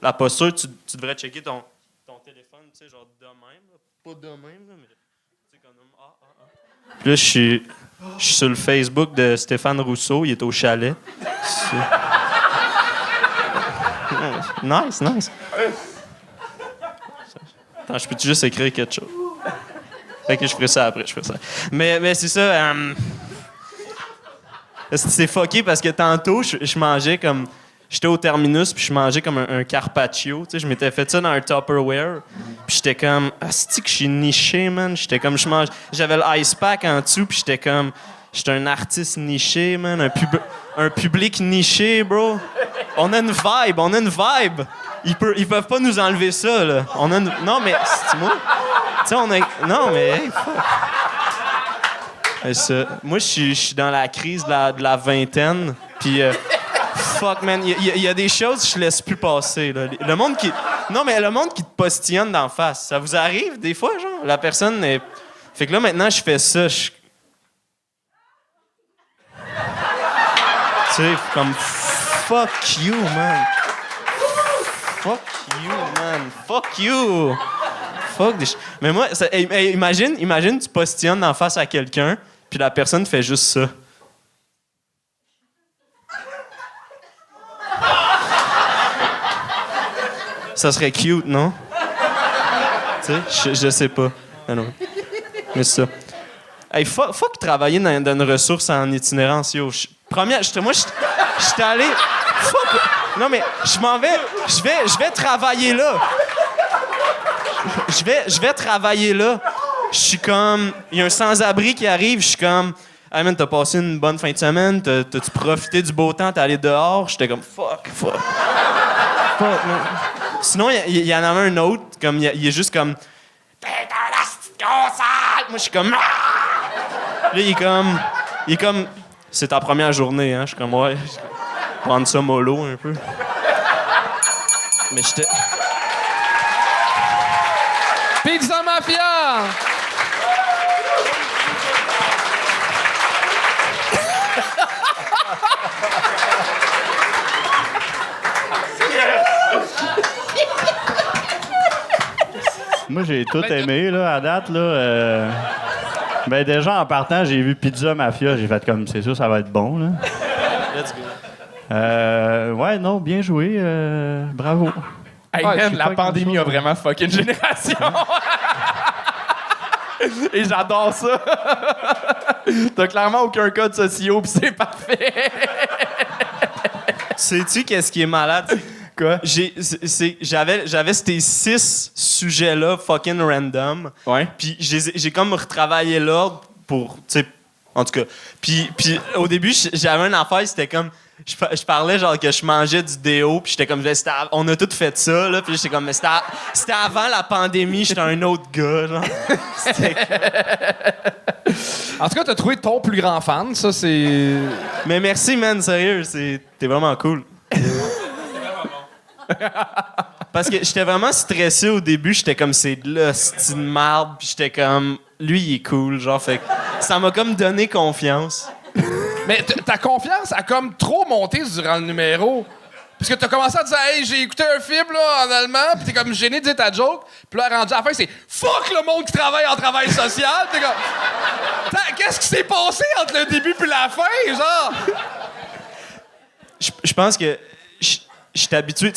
Speaker 9: La posture, tu devrais checker ton téléphone, tu sais, genre de même. Là. Pas de même, là, mais tu sais, comme... Puis là, je suis sur le Facebook de Stéphane Rousseau, il est au chalet. Nice. Attends, je peux-tu juste écrire quelque chose? Fait que je ferai ça après, Mais c'est ça... c'est fucké parce que tantôt, je mangeais comme... J'étais au terminus, puis je mangeais comme un carpaccio. Tu sais, je m'étais fait ça dans un Tupperware. Puis j'étais comme... Ah, c'est-tu que je suis niché, man? J'étais comme... J'avais le ice pack en dessous, puis j'étais comme... J'étais un artiste niché, man. Un public niché, bro. On a une vibe. Ils peuvent pas nous enlever ça, là. Non, mais... C'est moi? Tu sais, on a... Non, mais... Hey, fuck. Moi, je suis dans la crise de la vingtaine, puis fuck, man, il y a des choses que je laisse plus passer. Là. Le monde qui te postillonne d'en face, ça vous arrive des fois, genre? La personne est... Fait que là, maintenant, je fais ça, tu sais, comme fuck you, man. Fuck you. Mais moi, imagine, tu postillonnes en face à quelqu'un, puis la personne fait juste ça. Ça serait cute, non? Tu sais, je sais pas. Ah non. Mais c'est ça. Hey, fuck travailler dans une ressource en itinérance, yo. J'étais allé... Fuck! Non, mais je m'en vais... Je vais travailler là. Je vais travailler là. Je suis comme... Il y a un sans-abri qui arrive, je suis comme... Hey man, t'as passé une bonne fin de semaine, t'as-tu profité du beau temps, t'es allé dehors? J'étais comme... Fuck, man. Sinon, il y en avait un autre, comme il est juste comme... T'es un asti de gros sale! Moi, je suis comme... Là, il est comme... C'est ta première journée, hein? Je suis comme, ouais... Prendre ça mollo un peu. Mais j'étais...
Speaker 3: Pizza Mafia!
Speaker 4: Moi, j'ai tout aimé, là, à date, là. Ben, déjà, en partant, j'ai vu Pizza Mafia. J'ai fait comme, c'est sûr, ça va être bon, là.
Speaker 9: Let's go.
Speaker 4: Ouais, non, bien joué. Bravo.
Speaker 2: Hey,
Speaker 4: Ouais, je
Speaker 2: man,
Speaker 4: suis
Speaker 2: la
Speaker 4: pas
Speaker 2: pandémie a
Speaker 4: comme ça.
Speaker 2: vraiment fucké une génération. Et j'adore ça. T'as clairement aucun code social, pis c'est parfait.
Speaker 9: Sais-tu qu'est-ce qui est malade?
Speaker 2: Quoi?
Speaker 9: J'avais ces 6 sujets-là fucking random.
Speaker 2: Ouais.
Speaker 9: Puis j'ai comme retravaillé l'ordre pour, tu sais, en tout cas. Puis au début, j'avais une affaire, c'était comme... Je parlais genre que je mangeais du déo, puis j'étais comme... On a tous fait ça, là, puis j'étais comme... Mais c'était avant la pandémie, j'étais un autre gars, genre.
Speaker 3: En tout cas, t'as trouvé ton plus grand fan, ça, c'est...
Speaker 9: Mais merci, man, sérieux, t'es vraiment cool. Parce que j'étais vraiment stressé au début, j'étais comme c'est de l'hostie de marde, puis j'étais comme lui il est cool, genre fait que ça m'a comme donné confiance.
Speaker 3: Mais ta confiance a comme trop monté durant le numéro. Parce que t'as commencé à dire « Hey, j'ai écouté un film là, en allemand », pis t'es comme gêné de dire ta joke. Puis là, rendu à la fin, c'est « Fuck le monde qui travaille en travail social », t'es comme... Qu'est-ce qui s'est passé entre le début puis la fin, genre?
Speaker 9: Je pense que j'étais habitué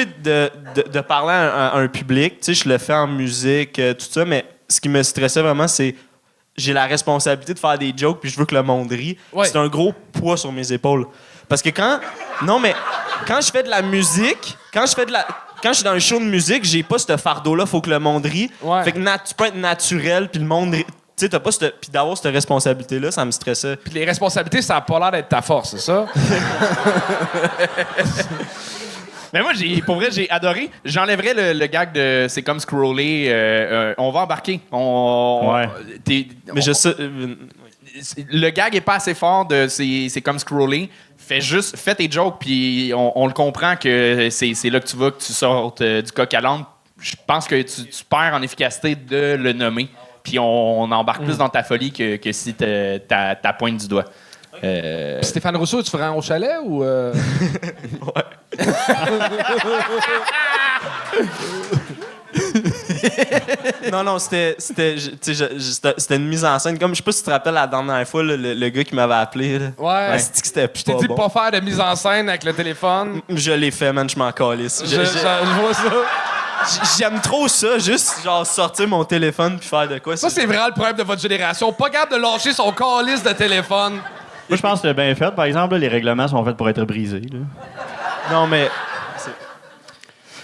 Speaker 9: de parler à un public, tu sais, je le fais en musique, tout ça, mais ce qui me stressait vraiment, c'est j'ai la responsabilité de faire des jokes puis je veux que le monde rit.
Speaker 3: Ouais.
Speaker 9: C'est un gros poids sur mes épaules. Parce que quand je fais de la musique, quand je suis dans un show de musique, j'ai pas ce fardeau-là, faut que le monde rit.
Speaker 3: Ouais.
Speaker 9: Fait que tu peux être naturel puis le monde rit. Tu sais, t'as pas puis d'avoir cette responsabilité-là, ça me stressait.
Speaker 3: Puis les responsabilités, ça a pas l'air d'être ta force, c'est ça?
Speaker 2: Mais moi, pour vrai, j'ai adoré. J'enlèverais le gag de c'est comme scroller. On va embarquer.
Speaker 4: Ouais.
Speaker 9: Mais je sais.
Speaker 2: Le gag est pas assez fort de c'est comme scroller. Fais tes jokes, puis on le comprend que c'est là que tu vas, que tu sortes du coq à l'âne. Je pense que tu perds en efficacité de le nommer. Puis on embarque plus dans ta folie que si ta pointe du doigt.
Speaker 3: Puis Stéphane Rousseau, tu ferais un au chalet ou...
Speaker 9: Non, c'était une mise en scène. Comme je sais pas si tu te rappelles la dernière fois, là, le gars qui m'avait appelé. Là.
Speaker 3: Ouais.
Speaker 9: C'est que c'était
Speaker 3: Je t'ai dit de pas faire de mise en scène avec le téléphone.
Speaker 9: Je l'ai fait, man, je m'en calisse.
Speaker 3: Je vois ça.
Speaker 9: J'aime trop ça, juste genre sortir mon téléphone puis faire de quoi.
Speaker 3: Ça, c'est vraiment le problème de votre génération. Pas capable de lâcher son calice de téléphone.
Speaker 4: Moi, je pense que c'est bien fait. Par exemple, là, les règlements sont faits pour être brisés. Là.
Speaker 9: Non, mais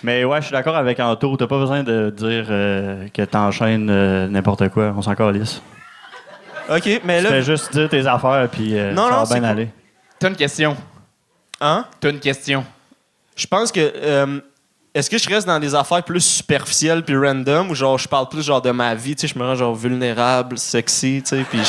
Speaker 4: Mais ouais, je suis d'accord avec Anto. T'as pas besoin de dire que t'enchaînes n'importe quoi. On s'en calisse.
Speaker 9: OK, mais là...
Speaker 4: Fais juste dire tes affaires, puis
Speaker 9: Non,
Speaker 4: ça
Speaker 9: non,
Speaker 4: va
Speaker 9: c'est
Speaker 4: bien
Speaker 9: cool.
Speaker 4: aller.
Speaker 2: T'as une question.
Speaker 9: Hein?
Speaker 2: T'as une question.
Speaker 9: Je pense que... est-ce que je reste dans des affaires plus superficielles puis random ou genre je parle plus genre de ma vie, tu sais, je me rends genre vulnérable, sexy, tu sais, puis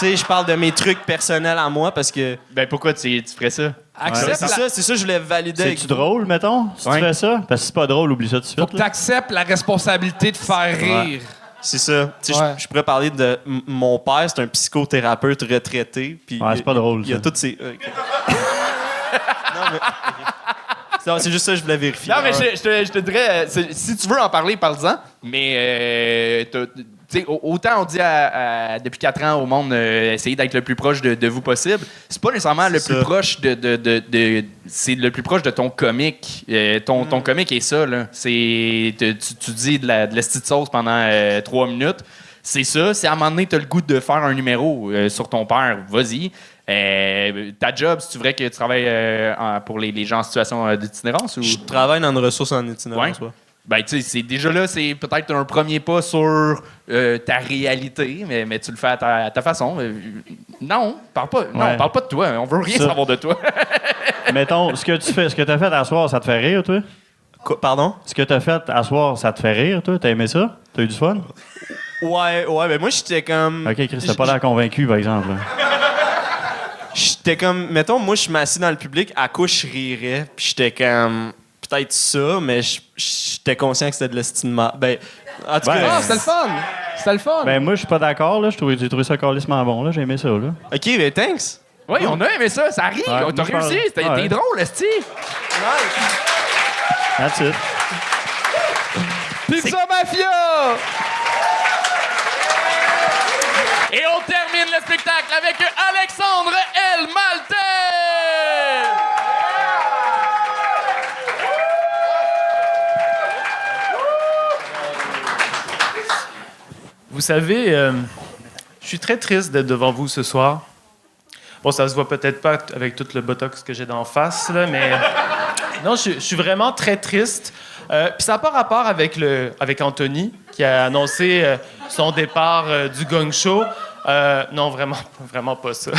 Speaker 9: je parle de mes trucs personnels à moi parce que...
Speaker 2: Ben pourquoi tu ferais ça?
Speaker 3: Accepte
Speaker 9: C'est ça, je voulais valider avec
Speaker 4: C'est-tu drôle, mettons, si
Speaker 2: Ouais.
Speaker 4: tu fais ça? Parce que si c'est pas drôle, oublie ça tout de
Speaker 3: Faut
Speaker 4: suite.
Speaker 3: que
Speaker 4: là.
Speaker 3: t'acceptes la responsabilité de faire rire.
Speaker 9: C'est ça. Tu sais,
Speaker 3: Ouais.
Speaker 9: je pourrais parler de mon père, c'est un psychothérapeute retraité. Puis
Speaker 4: Ouais, c'est pas drôle,
Speaker 9: Il y a
Speaker 4: ça.
Speaker 9: toutes ces. OK. Non, mais. OK. Non, c'est juste ça que je voulais vérifier.
Speaker 2: Non, mais je te dirais, si tu veux en parler, parle-en. Mais tu sais, autant on dit depuis 4 ans au monde, essayez d'être le plus proche de vous possible. C'est pas nécessairement le plus
Speaker 9: ça.
Speaker 2: proche c'est le plus proche de ton comique. Ton comique est ça, là. Tu dis de la petite sauce pendant 3 minutes. c'est ça. Si à un moment donné, tu as le goût de faire un numéro sur ton père, vas-y. Ta job, c'est-tu vrai que tu travailles pour les gens en situation d'itinérance? Ou...
Speaker 9: Je travaille dans une ressource en itinérance,
Speaker 2: Ouais.
Speaker 9: ouais.
Speaker 2: Ben, tu sais, c'est déjà là, c'est peut-être un premier pas sur ta réalité, mais tu le fais à ta façon. Non, parle pas de toi. On veut rien savoir de toi.
Speaker 4: Mettons, ce que t'as fait à soir, ça te fait rire, toi?
Speaker 9: Pardon?
Speaker 4: Ce que t'as fait à soir, ça te fait rire, toi? T'as aimé ça? T'as eu du fun?
Speaker 9: Ouais, mais moi, j'étais comme...
Speaker 4: OK, Chris, t'as pas l'air convaincu, par exemple. Là.
Speaker 9: J'étais comme... Mettons, moi, je suis assis dans le public, à quoi je rirais, puis j'étais comme... Peut-être ça, mais j'étais conscient que c'était de l'estime. Ben, en tout cas...
Speaker 3: Ah, c'était le fun! C'était le fun!
Speaker 4: Ben, moi, je suis pas d'accord, là. J'ai trouvé ça calissement bon, là. J'ai aimé ça, là.
Speaker 9: OK, mais thanks!
Speaker 2: Oui, on a aimé ça. Ça arrive.
Speaker 4: Ouais,
Speaker 2: T'as
Speaker 4: moi,
Speaker 2: réussi. T'es drôle, esti.
Speaker 4: That's it.
Speaker 3: Pizza Mafia!
Speaker 2: Et on termine le spectacle avec Alexandre El Maltais.
Speaker 10: Vous savez, je suis très triste d'être devant vous ce soir. Bon, ça se voit peut-être pas avec tout le botox que j'ai d'en face, là, mais non, je suis vraiment très triste. Puis ça n'a pas rapport avec Anthony, qui a annoncé son départ du Gong Show. Non, vraiment pas ça.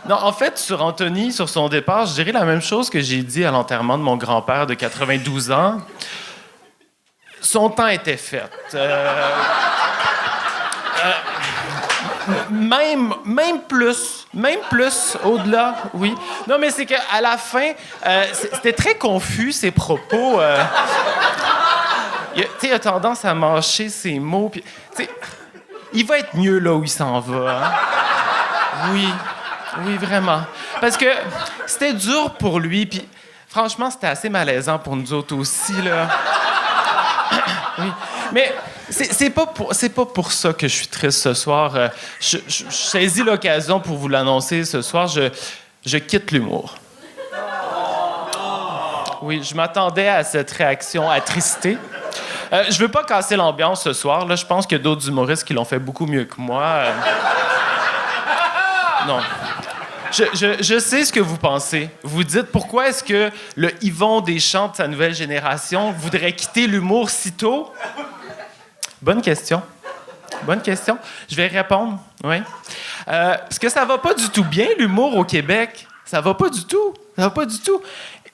Speaker 10: Non, en fait, sur Anthony, sur son départ, je dirais la même chose que j'ai dit à l'enterrement de mon grand-père de 92 ans. Son temps était fait. Même plus, au-delà, oui. Non, mais c'est qu'à la fin, c'était très confus, ses propos. Il a tendance à mâcher ses mots. Puis, il va être mieux là où il s'en va. Hein? Oui, vraiment. Parce que c'était dur pour lui, puis franchement, c'était assez malaisant pour nous autres aussi, là. Oui. Mais c'est pas pour ça que je suis triste ce soir. Je saisis l'occasion pour vous l'annoncer ce soir. Je quitte l'humour. Oui, je m'attendais à cette réaction attristée. Je veux pas casser l'ambiance ce soir. Là, je pense qu'il y a d'autres humoristes qui l'ont fait beaucoup mieux que moi. Non. Je sais ce que vous pensez. Vous dites, pourquoi est-ce que le Yvon Deschamps de sa nouvelle génération voudrait quitter l'humour si tôt? Bonne question. Je vais répondre, oui. Parce que ça va pas du tout bien, l'humour au Québec. Ça va pas du tout.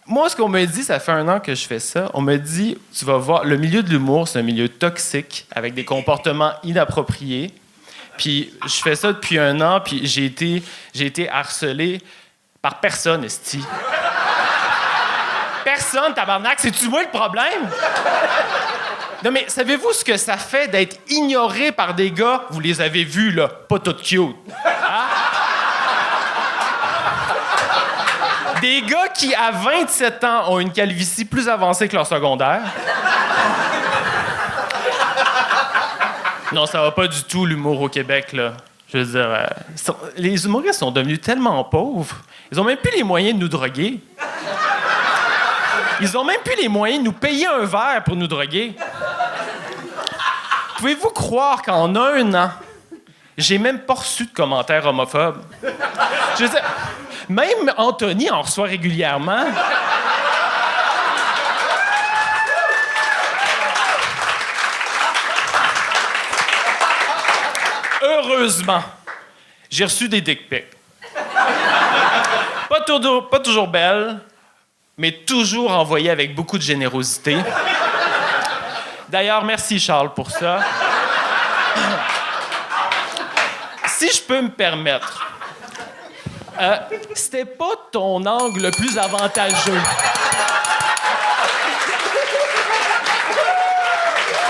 Speaker 10: Moi, ce qu'on me dit, ça fait 1 an que je fais ça, on me dit, tu vas voir, le milieu de l'humour, c'est un milieu toxique, avec des comportements inappropriés. Puis je fais ça depuis 1 an, puis j'ai été harcelé par personne, esti. Personne, tabarnak, c'est-tu moi le problème? Non, mais savez-vous ce que ça fait d'être ignoré par des gars? Vous les avez vus, là, pas tout cute. Hein? Des gars qui, à 27 ans, ont une calvitie plus avancée que leur secondaire. Non, ça va pas du tout, l'humour au Québec, là. Je veux dire, les humoristes sont devenus tellement pauvres, ils ont même plus les moyens de nous droguer. Ils ont même plus les moyens de nous payer un verre pour nous droguer. Pouvez-vous croire qu'en 1 an, j'ai même pas reçu de commentaires homophobes? Je veux dire, même Anthony en reçoit régulièrement. Heureusement, j'ai reçu des dick pics. Pas toujours belles, mais toujours envoyées avec beaucoup de générosité. D'ailleurs, merci Charles pour ça. Si je peux me permettre, c'était pas ton angle le plus avantageux.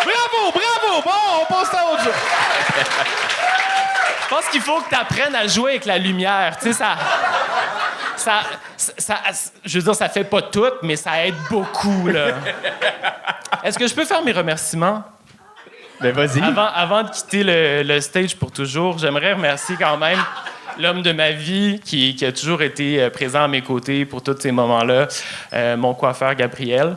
Speaker 10: Bravo! Bon, on passe à autre chose. Je pense qu'il faut que tu apprennes à jouer avec la lumière. Tu sais, je veux dire, ça fait pas tout, mais ça aide beaucoup, là. Est-ce que je peux faire mes remerciements?
Speaker 3: Ben, vas-y.
Speaker 10: Avant de quitter le stage pour toujours, j'aimerais remercier quand même l'homme de ma vie qui a toujours été présent à mes côtés pour tous ces moments-là, mon coiffeur Gabriel.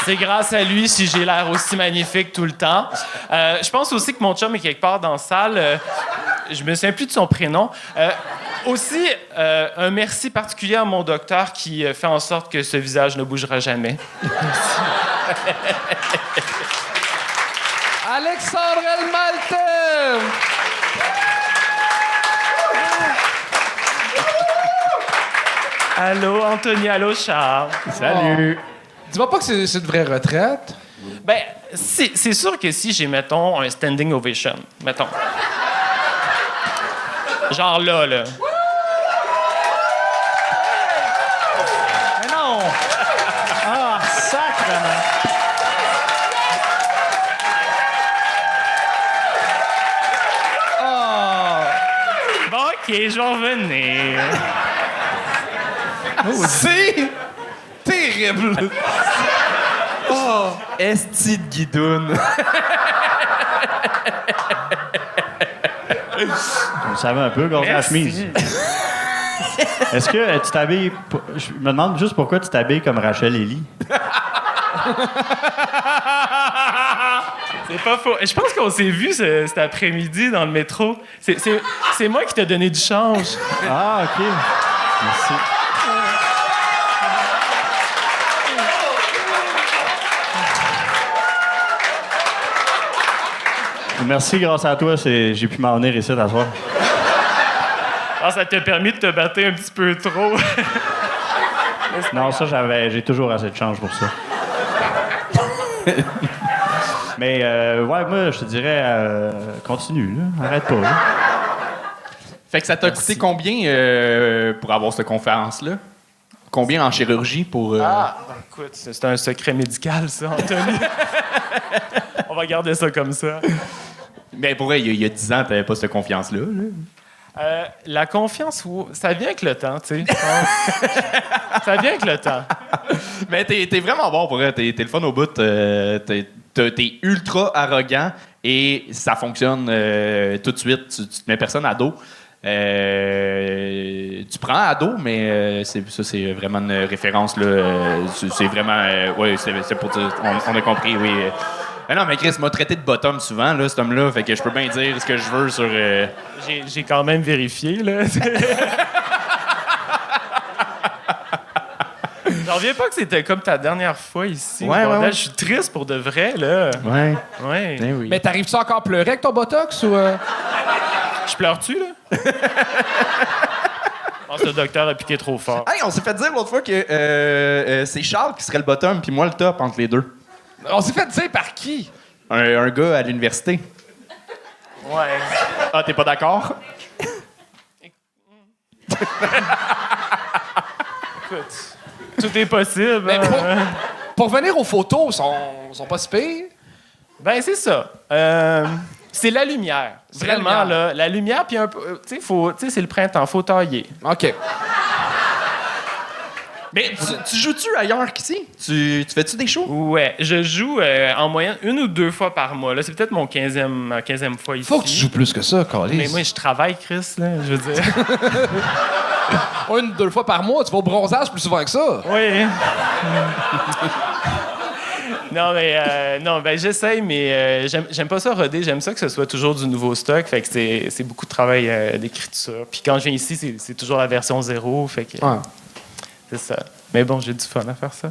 Speaker 10: C'est grâce à lui si j'ai l'air aussi magnifique tout le temps. Je pense aussi que mon chum est quelque part dans la salle. Je me souviens plus de son prénom. Aussi, un merci particulier à mon docteur qui fait en sorte que ce visage ne bougera jamais.
Speaker 3: Alexandre Elmalte!
Speaker 10: Allô, Anthony, allô, Charles.
Speaker 3: Salut! Dis-moi pas que c'est une vraie retraite.
Speaker 10: Ben, c'est sûr que si j'ai, mettons, un standing ovation, mettons. Genre là.
Speaker 4: Mais non! Ah, sacrement!
Speaker 10: Bon, OK, je vais revenir.
Speaker 3: C'est terrible!
Speaker 2: Esti de guidoune.
Speaker 4: Vous savez un peu, garder la chemise. Est-ce que tu t'habilles... Je me demande juste pourquoi tu t'habilles comme Rachel Ellie.
Speaker 10: C'est pas faux. Je pense qu'on s'est vu cet après-midi dans le métro. C'est moi qui t'ai donné du change.
Speaker 4: Ah, OK. Merci. Merci, grâce à toi, j'ai pu m'en venir ici à soir.
Speaker 10: Ah, ça t'a permis de te battre un petit peu trop.
Speaker 4: Non, ça, j'ai toujours assez de change pour ça. Mais, ouais, moi, je te dirais, continue, là. Arrête pas, là.
Speaker 2: Fait que ça t'a coûté combien pour avoir cette conférence-là? Combien en chirurgie pour...
Speaker 10: Écoute, c'est un secret médical, ça, Anthony. On va garder ça comme ça.
Speaker 2: Mais pour vrai, il y a 10 ans, t'avais pas cette confiance-là. Là.
Speaker 10: La confiance, ça vient avec le temps, tu sais. Ça vient avec le temps.
Speaker 2: Mais t'es vraiment bon pour vrai. T'es le fun au bout. T'es ultra arrogant et ça fonctionne tout de suite. Tu te mets personne à dos. Tu prends à dos, mais c'est vraiment une référence. Là, c'est vraiment... oui, c'est pour dire... On a compris, oui. Mais non, mais Chris m'a traité de bottom souvent, là, cet homme-là. Fait que je peux bien dire ce que je veux sur...
Speaker 10: J'ai quand même vérifié, là. J'en reviens pas que c'était comme ta dernière fois ici.
Speaker 2: Ouais.
Speaker 10: Je suis triste pour de vrai, là.
Speaker 2: Ouais.
Speaker 10: Ouais.
Speaker 2: Ben oui.
Speaker 3: Mais t'arrives-tu encore à pleurer avec ton botox ou...
Speaker 10: Je pleure-tu, là? Je pense que le docteur a piqué trop fort.
Speaker 2: Hey, on s'est fait dire l'autre fois que c'est Charles qui serait le bottom, puis moi le top entre les deux.
Speaker 3: On s'est fait dire par qui?
Speaker 2: Un gars à l'université.
Speaker 10: Ouais.
Speaker 2: Ah, t'es pas d'accord?
Speaker 10: Écoute, tout est possible.
Speaker 3: Mais
Speaker 10: hein.
Speaker 3: pour revenir aux photos, sont pas si pires.
Speaker 10: Ben, c'est ça. C'est la lumière.
Speaker 3: C'est la
Speaker 10: Vraiment,
Speaker 3: lumière.
Speaker 10: là. La lumière, puis un peu... Tu sais, c'est le printemps, faut tailler.
Speaker 3: OK.
Speaker 2: Mais tu joues-tu ailleurs qu'ici? Tu fais-tu des shows?
Speaker 10: Ouais, je joue en moyenne 1 ou 2 fois par mois. Là, c'est peut-être ma 15e fois ici.
Speaker 3: Faut que tu joues plus que ça, Carlis.
Speaker 10: Mais moi, je travaille, Chris, là, je veux dire.
Speaker 3: 1 ou 2 fois par mois, tu vas au bronzage plus souvent que ça.
Speaker 10: Oui. Non, ben j'essaye, mais j'aime pas ça roder. J'aime ça que ce soit toujours du nouveau stock. Fait que c'est beaucoup de travail d'écriture. Puis quand je viens ici, c'est toujours la version 0. Fait que c'est ça. Mais bon, j'ai du fun à faire ça.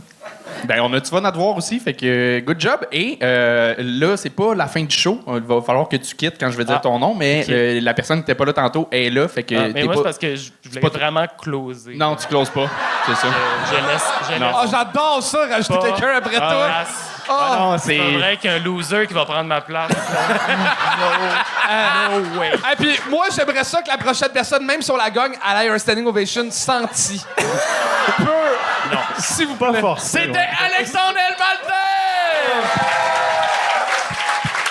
Speaker 2: Ben, on a du fun à te voir aussi, fait que good job. Et là, c'est pas la fin du show. Il va falloir que tu quittes quand je vais dire ton nom, mais
Speaker 10: ok.
Speaker 2: la personne qui n'était pas là tantôt est là, fait que
Speaker 10: mais moi, c'est parce que je voulais
Speaker 2: pas-
Speaker 10: vraiment closer.
Speaker 2: Non, tu closes pas, c'est ça.
Speaker 10: Je laisse.
Speaker 2: Non.
Speaker 3: Ah, j'adore ça, rajouter
Speaker 10: pas
Speaker 3: quelqu'un après toi.
Speaker 10: place.
Speaker 2: Ah non,
Speaker 10: C'est pas vrai qu'un loser qui va prendre ma place. No way.
Speaker 3: Et puis moi, j'aimerais ça que la prochaine personne, même si on la gagne, elle ait un standing ovation senti.
Speaker 10: Non.
Speaker 3: S'il vous plaît.
Speaker 10: C'était Alexandre Elmalte!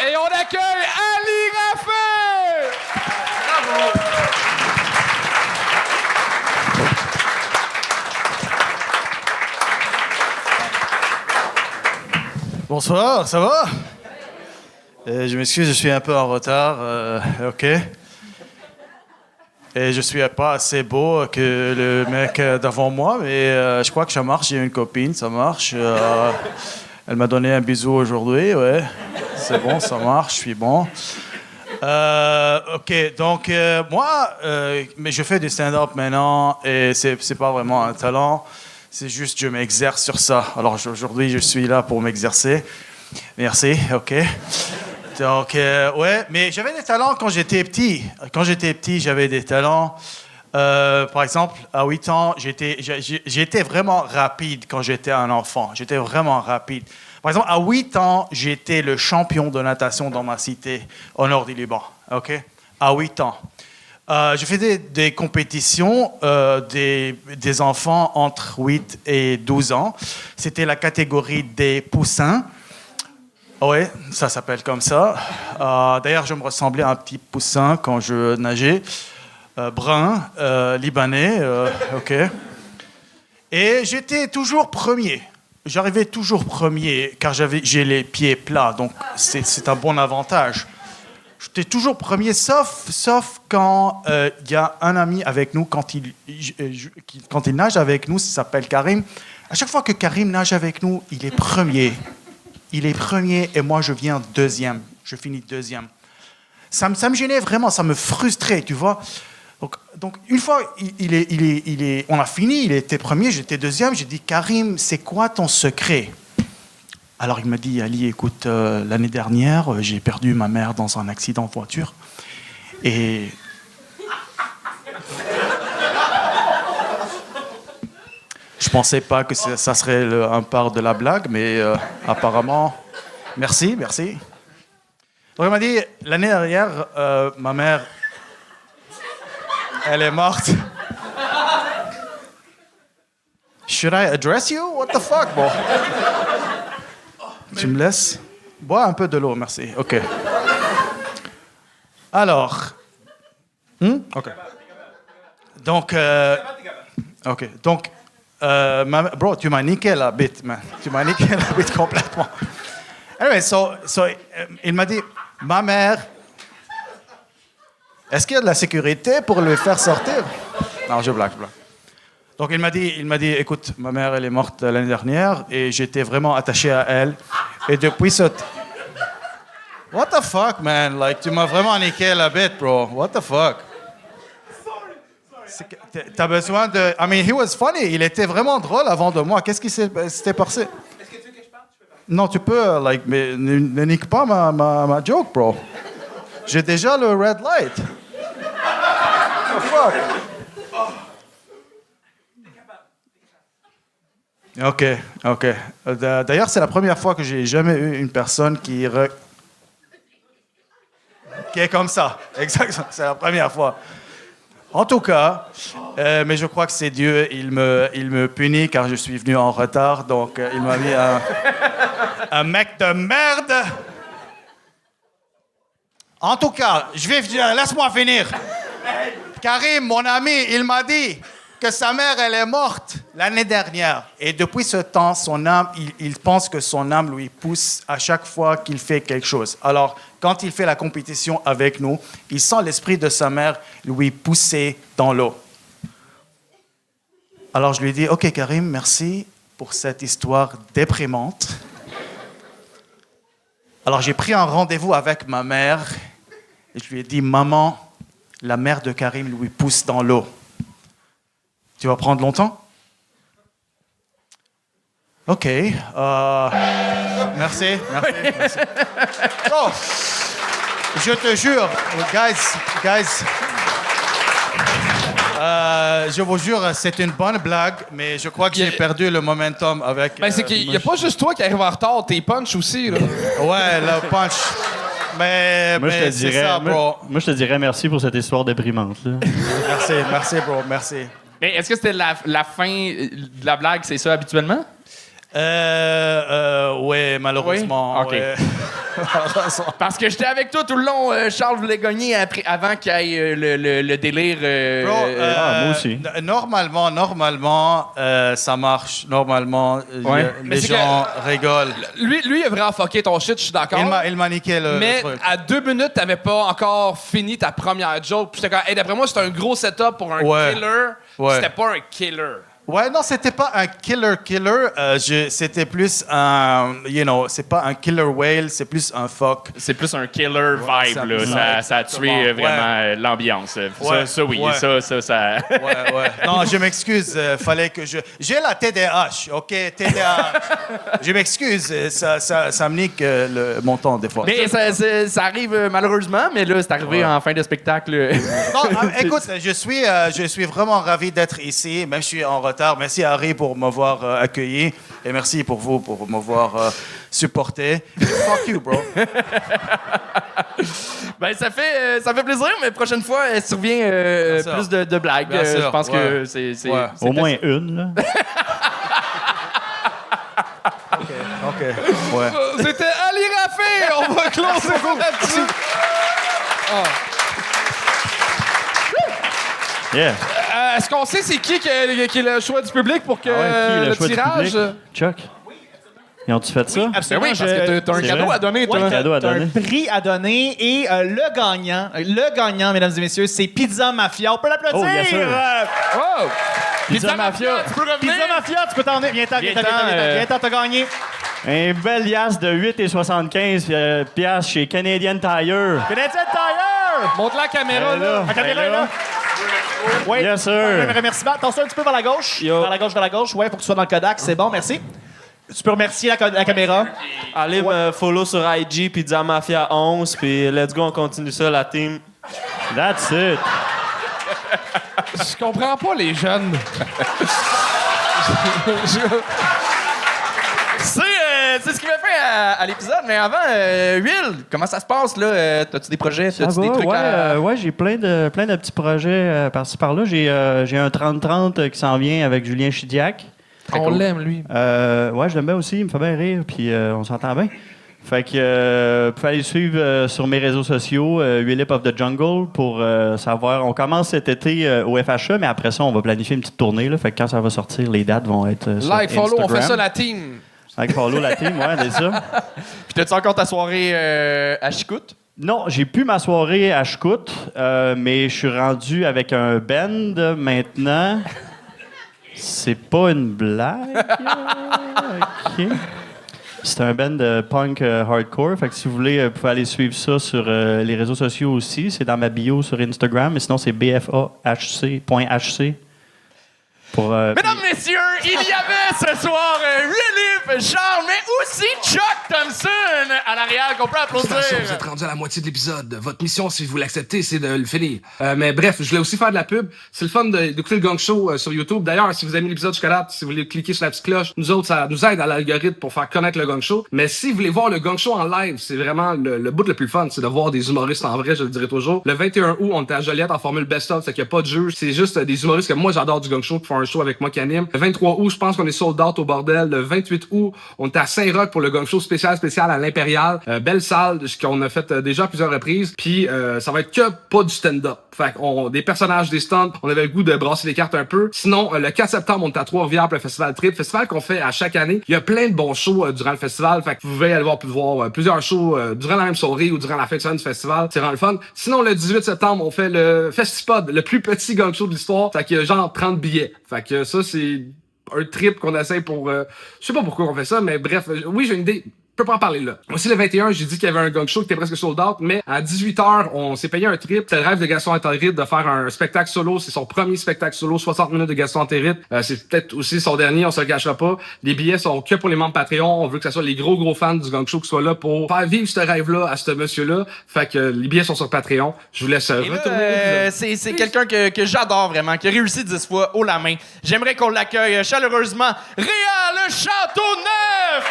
Speaker 3: Et on accueille Ali Raffet!
Speaker 11: Bonsoir, ça va? Je m'excuse, je suis un peu en retard. OK. Et je suis pas assez beau que le mec devant moi, mais je crois que ça marche. J'ai une copine, ça marche. Elle m'a donné un bisou aujourd'hui, ouais. C'est bon, ça marche, je suis bon. OK, donc moi, mais je fais du stand-up maintenant et c'est pas vraiment un talent. C'est juste je m'exerce sur ça. Alors aujourd'hui, je suis là pour m'exercer. Merci, OK. Donc, ouais, mais j'avais des talents quand j'étais petit. Quand j'étais petit, j'avais des talents. Par exemple, à 8 ans, j'étais vraiment rapide quand j'étais un enfant. J'étais vraiment rapide. Par exemple, à 8 ans, j'étais le champion de natation dans ma cité, au nord du Liban. OK? À 8 ans. Je faisais des compétitions des enfants entre 8 et 12 ans. C'était la catégorie des poussins. Oui, ça s'appelle comme ça. D'ailleurs, je me ressemblais à un petit poussin quand je nageais. Brun, libanais, OK. Et j'étais toujours premier. J'arrivais toujours premier, car j'ai les pieds plats, donc c'est un bon avantage. J'étais toujours premier, sauf quand il y a un ami avec nous, quand il nage avec nous, ça s'appelle Karim. À chaque fois que Karim nage avec nous, il est premier. Il est premier et moi, je viens deuxième. Je finis deuxième. Ça me gênait vraiment, ça me frustrait, tu vois. Donc une fois, on a fini, il était premier, j'étais deuxième. J'ai dit, Karim, c'est quoi ton secret? Alors il m'a dit, Ali, écoute, l'année dernière, j'ai perdu ma mère dans un accident de voiture. Et... je pensais pas que ça serait un part de la blague, mais apparemment... Merci. Donc il m'a dit, l'année dernière, ma mère... elle est morte. Should I address you? What the fuck, bro? Tu me laisses? Bois un peu de l'eau, merci. OK. Alors. OK. Donc, OK. Donc, bro, tu m'as niqué la bite, man. Tu m'as niqué la bite complètement. Anyway, so il m'a dit, ma mère... Est-ce qu'il y a de la sécurité pour le faire sortir? Non, je blague. Donc, il m'a dit, écoute, ma mère, elle est morte l'année dernière et j'étais vraiment attaché à elle. Et depuis ce... What the fuck, man? Like, tu m'as vraiment niqué la bête, bro. What the fuck? T'as besoin de... I mean, he was funny. Il était vraiment drôle avant de moi. Qu'est-ce qui s'était passé? Est-ce que tu veux que je parle? Non, tu peux, like, mais ne nique pas ma joke, bro. J'ai déjà le red light. Oh, fuck. OK. D'ailleurs, c'est la première fois que j'ai jamais eu une personne qui est comme ça. Exactement, c'est la première fois. En tout cas, mais je crois que c'est Dieu, il me punit car je suis venu en retard, donc il m'a mis un mec de merde. En tout cas, laisse-moi finir. Karim, mon ami, il m'a dit que sa mère, elle est morte l'année dernière. Et depuis ce temps, son âme, il pense que son âme lui pousse à chaque fois qu'il fait quelque chose. Alors, quand il fait la compétition avec nous, il sent l'esprit de sa mère lui pousser dans l'eau. Alors, je lui ai dit, OK, Karim, merci pour cette histoire déprimante. Alors, j'ai pris un rendez-vous avec ma mère et je lui ai dit, maman, la mère de Karim lui pousse dans l'eau. Tu vas prendre longtemps? OK. Merci. Oh, je te jure, guys. Je vous jure, c'est une bonne blague, mais je crois que j'ai perdu le momentum avec...
Speaker 3: Ben, c'est qu'il n'y a pas juste toi qui arrive en retard, tes punch aussi, là.
Speaker 11: Ouais, le punch. Mais c'est ça, bro.
Speaker 4: Moi, je te dirais merci pour cette histoire déprimante, là.
Speaker 11: Merci, bro, merci.
Speaker 2: Mais est-ce que c'était la fin de la blague, c'est ça, habituellement?
Speaker 11: Ouais, malheureusement.
Speaker 2: Oui? OK.
Speaker 11: Ouais.
Speaker 2: Parce que j'étais avec toi tout le long. Charles voulait gagner avant qu'il y ait le délire.
Speaker 11: Bro,
Speaker 4: moi aussi.
Speaker 11: Normalement, ça marche. Normalement, les gens rigolent.
Speaker 3: Lui, il a vraiment fucké ton shit, je suis d'accord.
Speaker 11: Il m'a niqué le
Speaker 3: Mais
Speaker 11: truc.
Speaker 3: à 2 minutes, t'avais pas encore fini ta première joke. Puis j'étais comme, hey, d'après moi, c'était un gros setup pour un killer.
Speaker 11: Ouais.
Speaker 3: C'était pas un killer.
Speaker 11: Ouais, non, c'était pas un killer. C'était plus un, c'est pas un killer whale, c'est plus un phoque.
Speaker 2: C'est plus un killer vibe, là. Ça a tué vraiment l'ambiance. Ça, oui.
Speaker 11: Ouais.
Speaker 2: Ça...
Speaker 11: Ouais. Non, je m'excuse. Fallait que j'ai la TDAH, OK? TDAH. Je m'excuse. Ça me nique mon temps, des fois.
Speaker 2: Mais ça arrive malheureusement, mais là, c'est arrivé en fin de spectacle.
Speaker 11: Non, écoute, je suis vraiment ravi d'être ici, même si je suis en retard. Merci Harry pour m'avoir accueilli et merci pour vous pour m'avoir supporté. Fuck you, bro.
Speaker 2: Ben, ça fait plaisir, mais prochaine fois, si tu reviens plus de blagues, je pense que c'est
Speaker 4: au moins une, là.
Speaker 11: OK. Ouais.
Speaker 3: C'était Ali Raffé! On va closer là-dessus.
Speaker 4: Yeah.
Speaker 3: Est-ce qu'on sait c'est qui est le choix du public pour que le
Speaker 4: choix du
Speaker 3: tirage...
Speaker 4: public? Chuck? Ils ont-tu fait ça?
Speaker 7: Absolument.
Speaker 2: Ben oui, parce que t'as un
Speaker 4: C'est
Speaker 2: cadeau
Speaker 4: vrai?
Speaker 2: à donner, toi.
Speaker 7: Ouais,
Speaker 4: Un cadeau à
Speaker 7: t'as
Speaker 4: donner.
Speaker 7: un prix à donner et le gagnant, mesdames et messieurs, c'est Pizza Mafia. On peut l'applaudir!
Speaker 4: Oh, bien sûr.
Speaker 2: Oh!
Speaker 4: Pizza Mafia.
Speaker 2: Tu peux revenir?
Speaker 7: Pizza Mafia, tu peux t'en venir. Viens-t'en, t'as gagné.
Speaker 4: Un bel yass de 8,75 piastres chez Canadian Tire.
Speaker 7: Canadian Tire!
Speaker 3: Montre la caméra, là.
Speaker 7: La caméra est là. Oui.
Speaker 4: Yes, sir.
Speaker 7: Un remerciement. Attention un petit peu vers la gauche.
Speaker 9: Yo.
Speaker 7: Vers la gauche. Ouais, pour que tu sois dans le Kodak. C'est bon, merci. Tu peux remercier la caméra.
Speaker 9: Allez me follow sur IG, Pizza Mafia 11, puis let's go, on continue ça, la team.
Speaker 4: That's it.
Speaker 3: Je comprends pas les jeunes.
Speaker 2: C'est ce qui m'a fait à l'épisode, mais avant, Will, comment ça se passe, là? T'as-tu des projets?
Speaker 4: Ça
Speaker 2: T'as-tu des
Speaker 4: va,
Speaker 2: trucs
Speaker 4: ouais, j'ai plein de petits projets par-ci par-là. J'ai un 30-30 qui s'en vient avec Julien Chidiac.
Speaker 3: On l'aime, lui.
Speaker 4: Ouais, je l'aime bien aussi, il me fait bien rire, puis on s'entend bien. Fait que vous pouvez aller suivre sur mes réseaux sociaux, Willip of the Jungle, pour savoir. On commence cet été au FHE, mais après ça, on va planifier une petite tournée. Là, fait que quand ça va sortir, les dates vont être sur
Speaker 3: Like, follow, on fait
Speaker 4: Instagram.
Speaker 3: ça, la team.
Speaker 4: Like, follow la team, ouais, c'est ça.
Speaker 2: Puis t'as-tu encore ta soirée à Chicoute?
Speaker 4: Non, j'ai plus ma soirée à Chicoute, mais je suis rendu avec un band maintenant. C'est pas une blague. OK. C'est un band de punk hardcore. Fait que si vous voulez, vous pouvez aller suivre ça sur les réseaux sociaux aussi. C'est dans ma bio sur Instagram. Mais sinon, c'est bfahc.hc. Pour,
Speaker 2: Mesdames, messieurs, il y avait ce soir Willip, Charles, mais aussi Chuck Thompson à l'arrière qu'on peut applaudir.
Speaker 1: Attention, vous êtes rendu à la moitié de l'épisode. Votre mission, si vous l'acceptez, c'est de le finir. Mais bref, je voulais aussi faire de la pub. C'est le fun d'écouter le Gang Show sur YouTube. D'ailleurs, si vous aimez l'épisode jusqu'à là, si vous voulez cliquer sur la petite cloche, nous autres, ça nous aide à l'algorithme pour faire connaître le Gang Show. Mais si vous voulez voir le Gang Show en live, c'est vraiment le bout le plus fun, c'est de voir des humoristes en vrai, je le dirai toujours. Le 21 août, on était à Joliette en formule best-of, c'est qu'il n'y a pas de jeu. C'est juste des humoristes que moi, j'adore du Gang Show qui font un show avec moi qui anime. Le 23 août, je pense qu'on est sold out au bordel. Le 28 août, on est à Saint-Roch pour le Gang Show spécial à l'Impérial. Belle salle qu'on a fait déjà à plusieurs reprises. Puis ça va être que pas du stand-up. Fait qu'on des personnages, des stunts. On avait le goût de brasser les cartes un peu. Sinon, le 4 septembre, on est à Trois-Rivières pour le Festival Trip. Festival qu'on fait à chaque année. Il y a plein de bons shows durant le festival. Fait que vous pouvez aller voir plusieurs shows durant la même soirée ou durant la fin de semaine du festival. C'est vraiment le fun. Sinon, le 18 septembre, on fait le Festipod, le plus petit gang show de l'histoire. Fait qu'il y a genre 30 billets. Fait que ça, c'est un trip qu'on essaie pour... je sais pas pourquoi on fait ça, mais bref, oui, j'ai une idée. Je peux pas en parler là. Aussi, le 21, j'ai dit qu'il y avait un gang show qui était presque sold out, mais à 18h, on s'est payé un trip. C'est le rêve de Gaston Antérite de faire un spectacle solo. C'est son premier spectacle solo, 60 minutes de Gaston Antérite. C'est peut-être aussi son dernier, on se le cachera pas. Les billets sont que pour les membres Patreon. On veut que ce soit les gros fans du gang show qui soient là pour faire vivre ce rêve-là à ce monsieur-là. Fait que les billets sont sur Patreon. Je vous laisse retourner.
Speaker 2: C'est quelqu'un que j'adore vraiment, qui a réussi 10 fois haut la main. J'aimerais qu'on l'accueille chaleureusement. Réal Châteauneuf!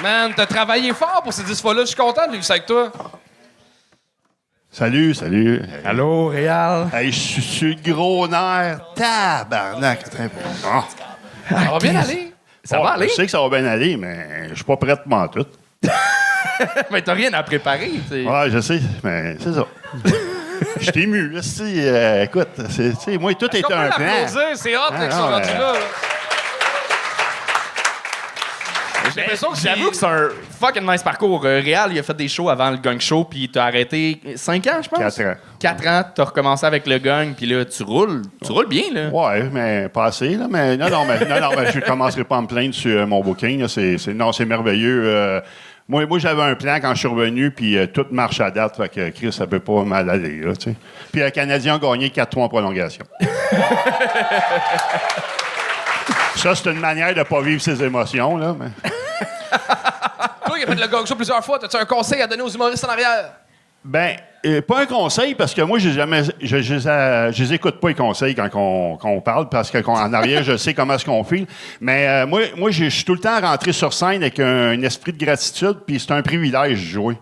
Speaker 3: Man, t'as travaillé fort pour ces 10 fois-là. Je suis content de vivre ça avec toi.
Speaker 12: Salut.
Speaker 2: Allô, Réal.
Speaker 12: Hey, je suis sur le gros nerf. Tabarnak. Bon.
Speaker 3: Ça va bien aller.
Speaker 2: Ça va aller?
Speaker 12: Je sais que ça va bien aller, mais je suis pas prête pour tout.
Speaker 2: Mais t'as rien à préparer.
Speaker 12: Ouais, je sais, mais c'est ça. Je suis ému. Là, écoute, moi, tout est un plan.
Speaker 3: C'est hot qu'ils sont rendus là. J'ai l'impression que
Speaker 2: J'avoue que c'est un fucking nice parcours. Réal, il a fait des shows avant le gang show, puis t'as arrêté 5 ans, je pense?
Speaker 12: 4 ans.
Speaker 2: 4 ans, t'as recommencé avec le gang, puis là, tu roules bien, là.
Speaker 12: Ouais, mais pas assez, là. Mais non, mais je ne commencerai pas à me plaindre sur mon booking. Là. C'est merveilleux. Moi, j'avais un plan quand je suis revenu, puis tout marche à date. Fait que Chris, ça peut pas mal aller, là, tu sais. Puis le Canadien a gagné 4-3 en prolongation. Ça, c'est une manière de ne pas vivre ses émotions, là. Mais...
Speaker 3: Toi, il a fait le gang show plusieurs fois. As-tu un conseil à donner aux humoristes en arrière?
Speaker 12: Ben, pas un conseil, parce que moi, je les écoute pas, les conseils, quand on parle, parce qu'en arrière, je sais comment est-ce qu'on fait. Mais moi je suis tout le temps rentré sur scène avec un esprit de gratitude, puis c'est un privilège de jouer.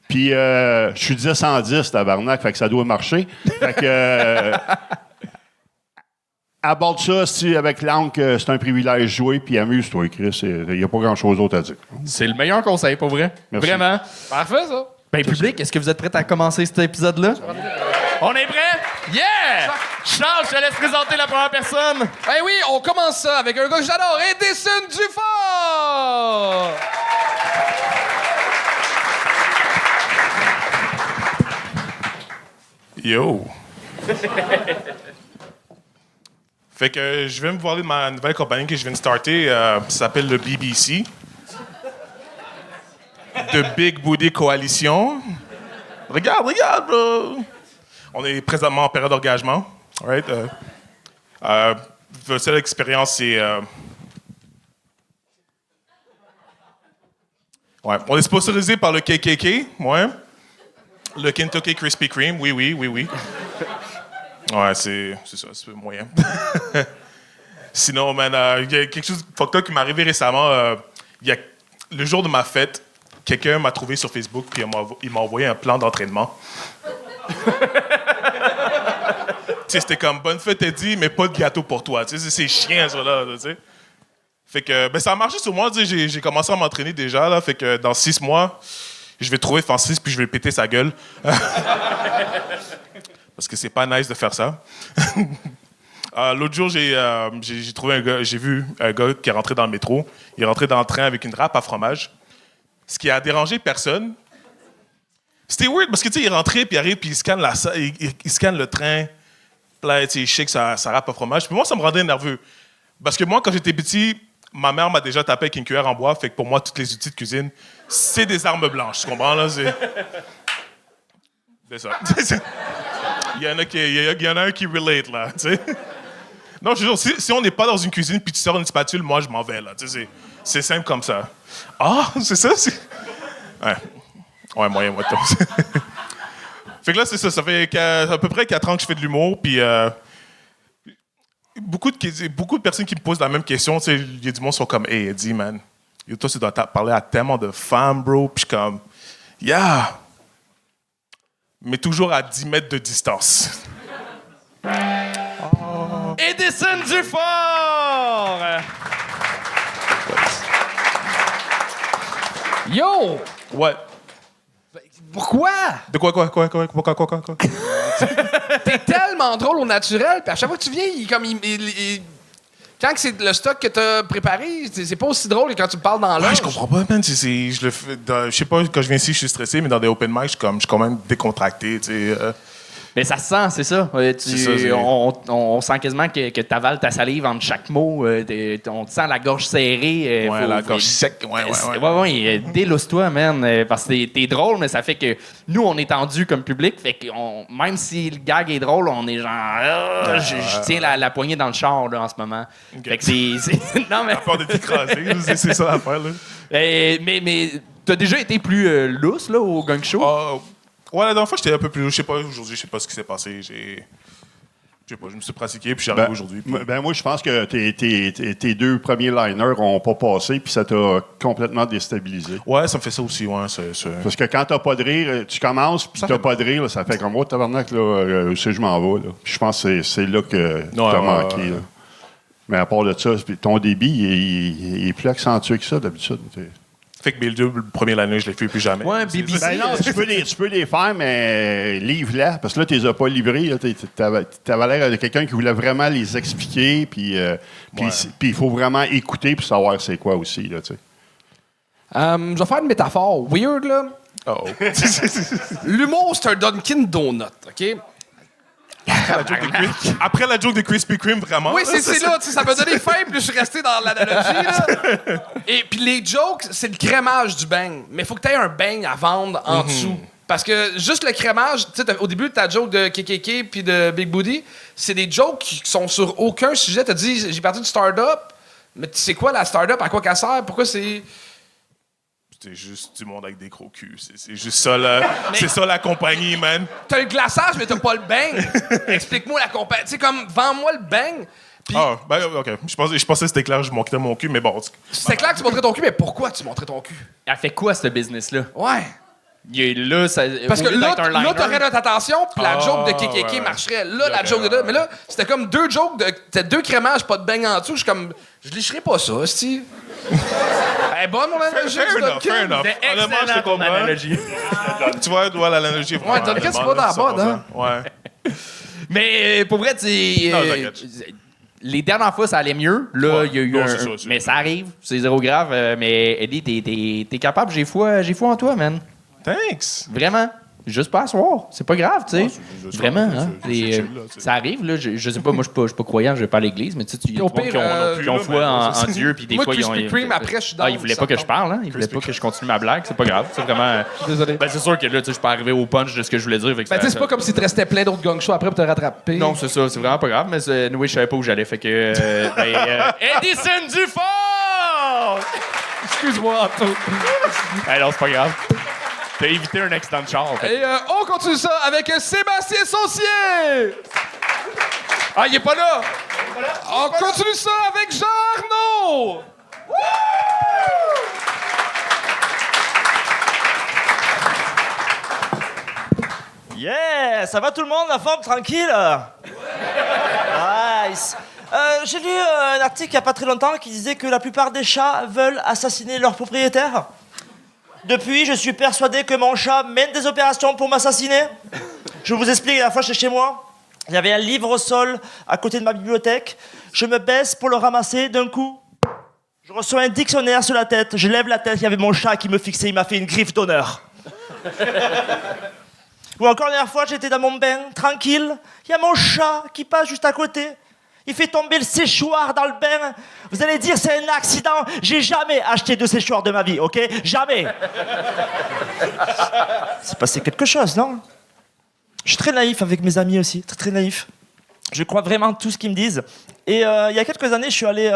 Speaker 12: Puis je suis 10 en 10, tabarnak, fait que ça doit marcher. Fait que... aborde ça avec l'angle que c'est un privilège de jouer, puis amuse-toi, Chris. Il n'y a pas grand-chose d'autre à dire.
Speaker 2: C'est le meilleur conseil, pour vrai.
Speaker 12: Merci.
Speaker 2: Vraiment.
Speaker 3: Parfait, ça.
Speaker 2: Ben, public, est-ce que vous êtes prêts à commencer cet épisode-là? On est prêts? Yeah! Charles, je te laisse présenter la première personne.
Speaker 3: Ben oui, on commence ça avec un gars que j'adore, Edison Dufort!
Speaker 13: Yo! Fait que je vais me parler de ma nouvelle compagnie que je viens de starter. Ça s'appelle le BBC. The Big Booty Coalition. Regarde, bro! On est présentement en période d'engagement. Right? La seule expérience, c'est... Ouais. On est sponsorisé par le KKK. Ouais. Le Kentucky Krispy Kreme. Oui. Ouais, c'est ça, c'est moyen. Sinon, man, il y a quelque chose de fucked up qui m'est arrivé récemment. Le jour de ma fête, quelqu'un m'a trouvé sur Facebook puis il m'a envoyé un plan d'entraînement. C'était comme bonne fête, Eddie, mais pas de gâteau pour toi. C'est chiant, ça là. T'sais. Fait que ben, ça a marché sur moi. J'ai commencé à m'entraîner déjà. Là, fait que dans 6 mois, je vais trouver Francis puis je vais lui péter sa gueule. Parce que c'est pas nice de faire ça. L'autre jour, j'ai trouvé un gars, j'ai vu un gars qui est rentré dans le métro. Il est rentré dans le train avec une râpe à fromage. Ce qui a dérangé personne. C'était weird parce que tu sais, il est rentré puis il arrive puis il scanne il scanne le train. Puis là, il shake sa râpe à fromage. Puis moi, ça me rendait nerveux. Parce que moi, quand j'étais petit, ma mère m'a déjà tapé avec une cuillère en bois. Fait que pour moi, toutes les outils de cuisine, c'est des armes blanches. Tu comprends là? C'est ça. Il y en a un qui relate, là, tu sais. Non, je te jure, si on n'est pas dans une cuisine puis tu sors une spatule, moi, je m'en vais, là. Tu sais, c'est simple comme ça. Ah, c'est ça? Ouais, moyen. Fait que là, c'est ça. Ça fait à peu près 4 ans que je fais de l'humour, puis beaucoup de personnes qui me posent la même question, tu sais, il y a du monde qui sont comme « Hey, Eddie, man, toi, tu dois parler à tellement de femmes, bro. » Puis je suis comme « Yeah! » Mais toujours à 10 mètres de distance.
Speaker 2: Oh. Edison Dufort!
Speaker 3: Yo!
Speaker 13: Ouais.
Speaker 3: Pourquoi?
Speaker 13: De quoi?
Speaker 3: T'es tellement drôle au naturel, puis à chaque fois que tu viens, quand c'est le stock que t'as préparé, c'est pas aussi drôle que quand tu me parles dans l'âge.
Speaker 13: Je comprends pas, man. Je le fais. Je sais pas, quand je viens ici, je suis stressé, mais dans des open mic, je suis quand même décontracté, tu sais.
Speaker 2: Mais ça se sent, c'est ça. On sent quasiment que t'avales ta salive entre chaque mot. On te sent la gorge serrée.
Speaker 13: La gorge sec.
Speaker 2: Ouais. Délousse-toi, man. Parce que t'es drôle, mais ça fait que nous, on est tendus comme public. Fait que même si le gag est drôle, on est genre... Je tiens la poignée dans le char là, en ce moment. Okay. Fait que c'est... Non, mais...
Speaker 13: À part de t'écraser, c'est ça l'affaire, là.
Speaker 2: Mais t'as déjà été plus lousse là, au gang show?
Speaker 13: Ouais, la dernière fois, j'étais un peu plus... Je sais pas, aujourd'hui, je sais pas ce qui s'est passé. Je sais pas, je me suis pratiqué, puis je suis arrivé aujourd'hui. Puis...
Speaker 12: moi, je pense que tes 2 premiers liners n'ont pas passé, puis ça t'a complètement déstabilisé.
Speaker 13: Ouais, ça me fait ça aussi, ouais.
Speaker 12: Parce que quand t'as pas de rire, tu commences, puis t'as pas de rire, là, ça fait comme, oh, tabarnak, là, je m'en vais, là. Puis je pense que c'est là que t'as manqué, là. Mais à part de ça, ton débit, il est plus accentué que ça, d'habitude.
Speaker 13: Fait que le premier l'année, je l'ai fait plus jamais.
Speaker 2: Ouais, BBC.
Speaker 12: Ben non, tu peux les faire, mais livre-la. Parce que là, tu les as pas livrés. T'avais l'air de quelqu'un qui voulait vraiment les expliquer. Puis il faut vraiment écouter pour savoir c'est quoi aussi. Là,
Speaker 1: Je vais faire une métaphore weird, là.
Speaker 13: Oh.
Speaker 1: L'humour, c'est un Dunkin' Donut, OK?
Speaker 13: Après la joke de Krispy Kreme, vraiment.
Speaker 1: Oui, c'est là, tu sais, ça m'a donné faim, puis je suis resté dans l'analogie, là. Et puis les jokes, c'est le crémage du beigne. Mais il faut que tu aies un beigne à vendre en dessous. Parce que juste le crémage, tu sais, au début, ta joke de KKK puis de Big Booty, c'est des jokes qui sont sur aucun sujet. Tu as dit, j'ai parti du start-up, mais tu sais quoi, la start-up, à quoi qu'elle sert? Pourquoi c'est...
Speaker 13: C'est juste du monde avec des gros culs. C'est juste ça, là. C'est ça, la compagnie, man.
Speaker 1: T'as le glaçage, mais t'as pas le beigne. Explique-moi la compagnie. Tu sais, comme, vends-moi le beigne. Puis...
Speaker 13: Ah, ben, OK. Je pensais que c'était clair, je montrais mon cul, mais bon.
Speaker 1: C'était clair que tu montrais ton cul, mais pourquoi tu montrais ton cul?
Speaker 2: Elle fait quoi, ce business-là?
Speaker 1: Ouais.
Speaker 2: Là, ça,
Speaker 1: parce que là,
Speaker 2: t'aurais
Speaker 1: notre attention, puis la joke de KKK marcherait. Là, la joke de là. Mais là, c'était comme deux jokes, c'était deux crémages, pas de beigne en dessous. Je suis comme, je licherai pas ça, c'ti. Elle est bonne, mon analogie.
Speaker 13: Fair enough. Honnêtement, je te comprends. Tu vois, l'analogie est vraiment...
Speaker 1: Ouais, Dunkin', c'est pas dans la botte, hein?
Speaker 13: Ouais.
Speaker 2: Mais pour vrai, les dernières fois, ça allait mieux. Là, il y a eu mais ça arrive, c'est zéro grave. Mais Eddie, t'es capable, j'ai foi en toi, man.
Speaker 13: Thanks.
Speaker 2: Vraiment. Juste pas à soir. C'est pas grave, tu sais. Vraiment, hein. Ça arrive, là. Je sais pas, moi, je suis pas croyant, je vais pas à l'église, mais tu sais, il y a des gens qui ont foi en Dieu, puis des fois, ils ont.
Speaker 1: Après, je suis dans
Speaker 2: ils voulaient pas que je parle, hein. Ils voulaient pas que je continue ma blague. C'est pas grave. C'est vraiment.
Speaker 1: Désolé.
Speaker 2: Ben, c'est sûr que là, tu sais, je peux arriver au punch de ce que je voulais dire.
Speaker 1: Ben, tu sais, c'est pas comme s'il te restait plein d'autres gang shows après pour te rattraper.
Speaker 2: Non, c'est ça. C'est vraiment pas grave, mais je savais pas où j'allais. Fait que. Edison Dufort!
Speaker 1: Excuse-moi, Anto.
Speaker 2: Alors, c'est pas grave. T'as évité un accident de char, en fait.
Speaker 1: Et on continue ça avec Sébastien Saucier! Ah, il est pas là! On continue ça avec Jean Arnaud!
Speaker 14: Yeah! Ça va tout le monde, la forme, tranquille? Nice! J'ai lu un article il n'y a pas très longtemps qui disait que la plupart des chats veulent assassiner leur propriétaire. Depuis, je suis persuadé que mon chat mène des opérations pour m'assassiner. Je vous explique, la fois j'étais chez moi, il y avait un livre au sol à côté de ma bibliothèque. Je me baisse pour le ramasser d'un coup. Je reçois un dictionnaire sur la tête. Je lève la tête, il y avait mon chat qui me fixait, il m'a fait une griffe d'honneur. Ou encore la dernière fois, j'étais dans mon bain, tranquille. Il y a mon chat qui passe juste à côté. Il fait tomber le séchoir dans le bain. Vous allez dire c'est un accident. J'ai jamais acheté de séchoir de ma vie, ok? Jamais. C'est passé quelque chose, non? Je suis très naïf avec mes amis aussi, très très naïf. Je crois vraiment tout ce qu'ils me disent. Et il y a quelques années, je suis allé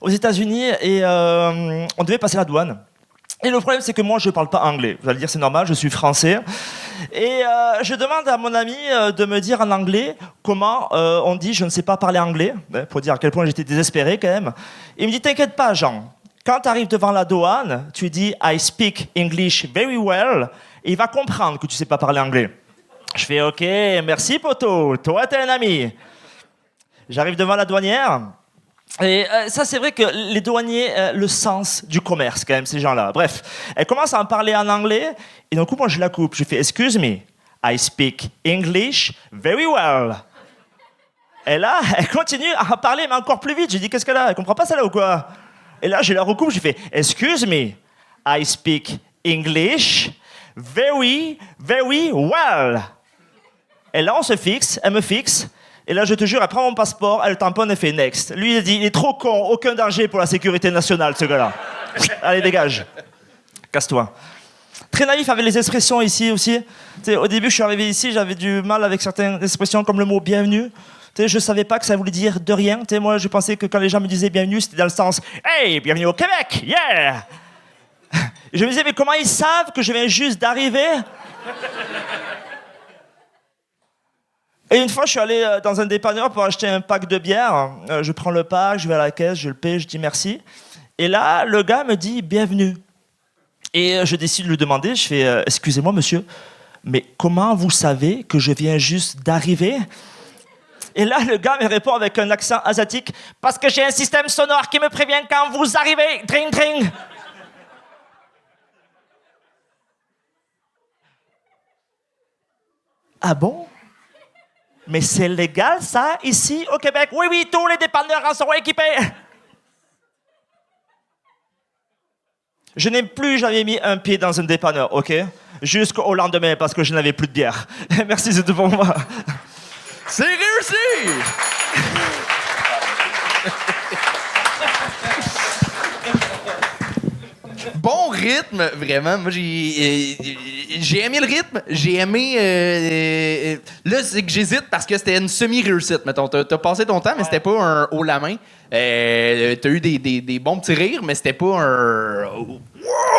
Speaker 14: aux États-Unis et on devait passer la douane. Et le problème, c'est que moi, je ne parle pas anglais. Vous allez dire, c'est normal, je suis français. Et je demande à mon ami de me dire en anglais comment on dit « je ne sais pas parler anglais », pour dire à quel point j'étais désespéré quand même. Il me dit « t'inquiète pas, Jean. Quand tu arrives devant la douane, tu dis « I speak English very well » et il va comprendre que tu ne sais pas parler anglais. Je fais « ok, merci poto, toi t'es un ami ». J'arrive devant la douanière. Et ça, c'est vrai que les douaniers, le sens du commerce, quand même, ces gens-là. Bref, elle commence à en parler en anglais, et d'un coup, moi, je la coupe. Je fais « Excuse me, I speak English very well ». Et là, elle continue à parler, mais encore plus vite. Je dis « Qu'est-ce qu'elle a? Elle comprend pas ça, là, ou quoi ?» Et là, je la recoupe, je fais « Excuse me, I speak English very, very well ». Et là, on se fixe, elle me fixe. Et là, je te jure, elle prend mon passeport, elle tamponne et fait next. Lui, il dit, il est trop con, aucun danger pour la sécurité nationale, ce gars-là. Allez, dégage. Casse-toi. Très naïf avec les expressions ici aussi. T'sais, au début, je suis arrivé ici, j'avais du mal avec certaines expressions comme le mot bienvenue. T'sais, je savais pas que ça voulait dire de rien. T'sais, moi, je pensais que quand les gens me disaient bienvenue, c'était dans le sens hey, bienvenue au Québec, yeah! Et je me disais, mais comment ils savent que je viens juste d'arriver? Et une fois, je suis allé dans un dépanneur pour acheter un pack de bière. Je prends le pack, je vais à la caisse, je le paie, je dis merci. Et là, le gars me dit « Bienvenue ». Et je décide de lui demander, je fais « Excusez-moi, monsieur, mais comment vous savez que je viens juste d'arriver ?» Et là, le gars me répond avec un accent asiatique « Parce que j'ai un système sonore qui me prévient quand vous arrivez. Dring, dring ». Ah bon? Mais c'est légal, ça, ici, au Québec? Oui, oui, tous les dépanneurs en seront équipés. Je n'ai plus jamais mis un pied dans un dépanneur, ok? Jusqu'au lendemain, parce que je n'avais plus de bière. Merci, c'est tout pour moi.
Speaker 2: C'est réussi! Bon rythme, vraiment. Moi, j'ai aimé le rythme. J'ai aimé... là, c'est que j'hésite parce que c'était une semi-réussite, mettons. T'as passé ton temps, mais c'était pas un haut la main. T'as eu des bons petits rires, mais c'était pas un... Wow,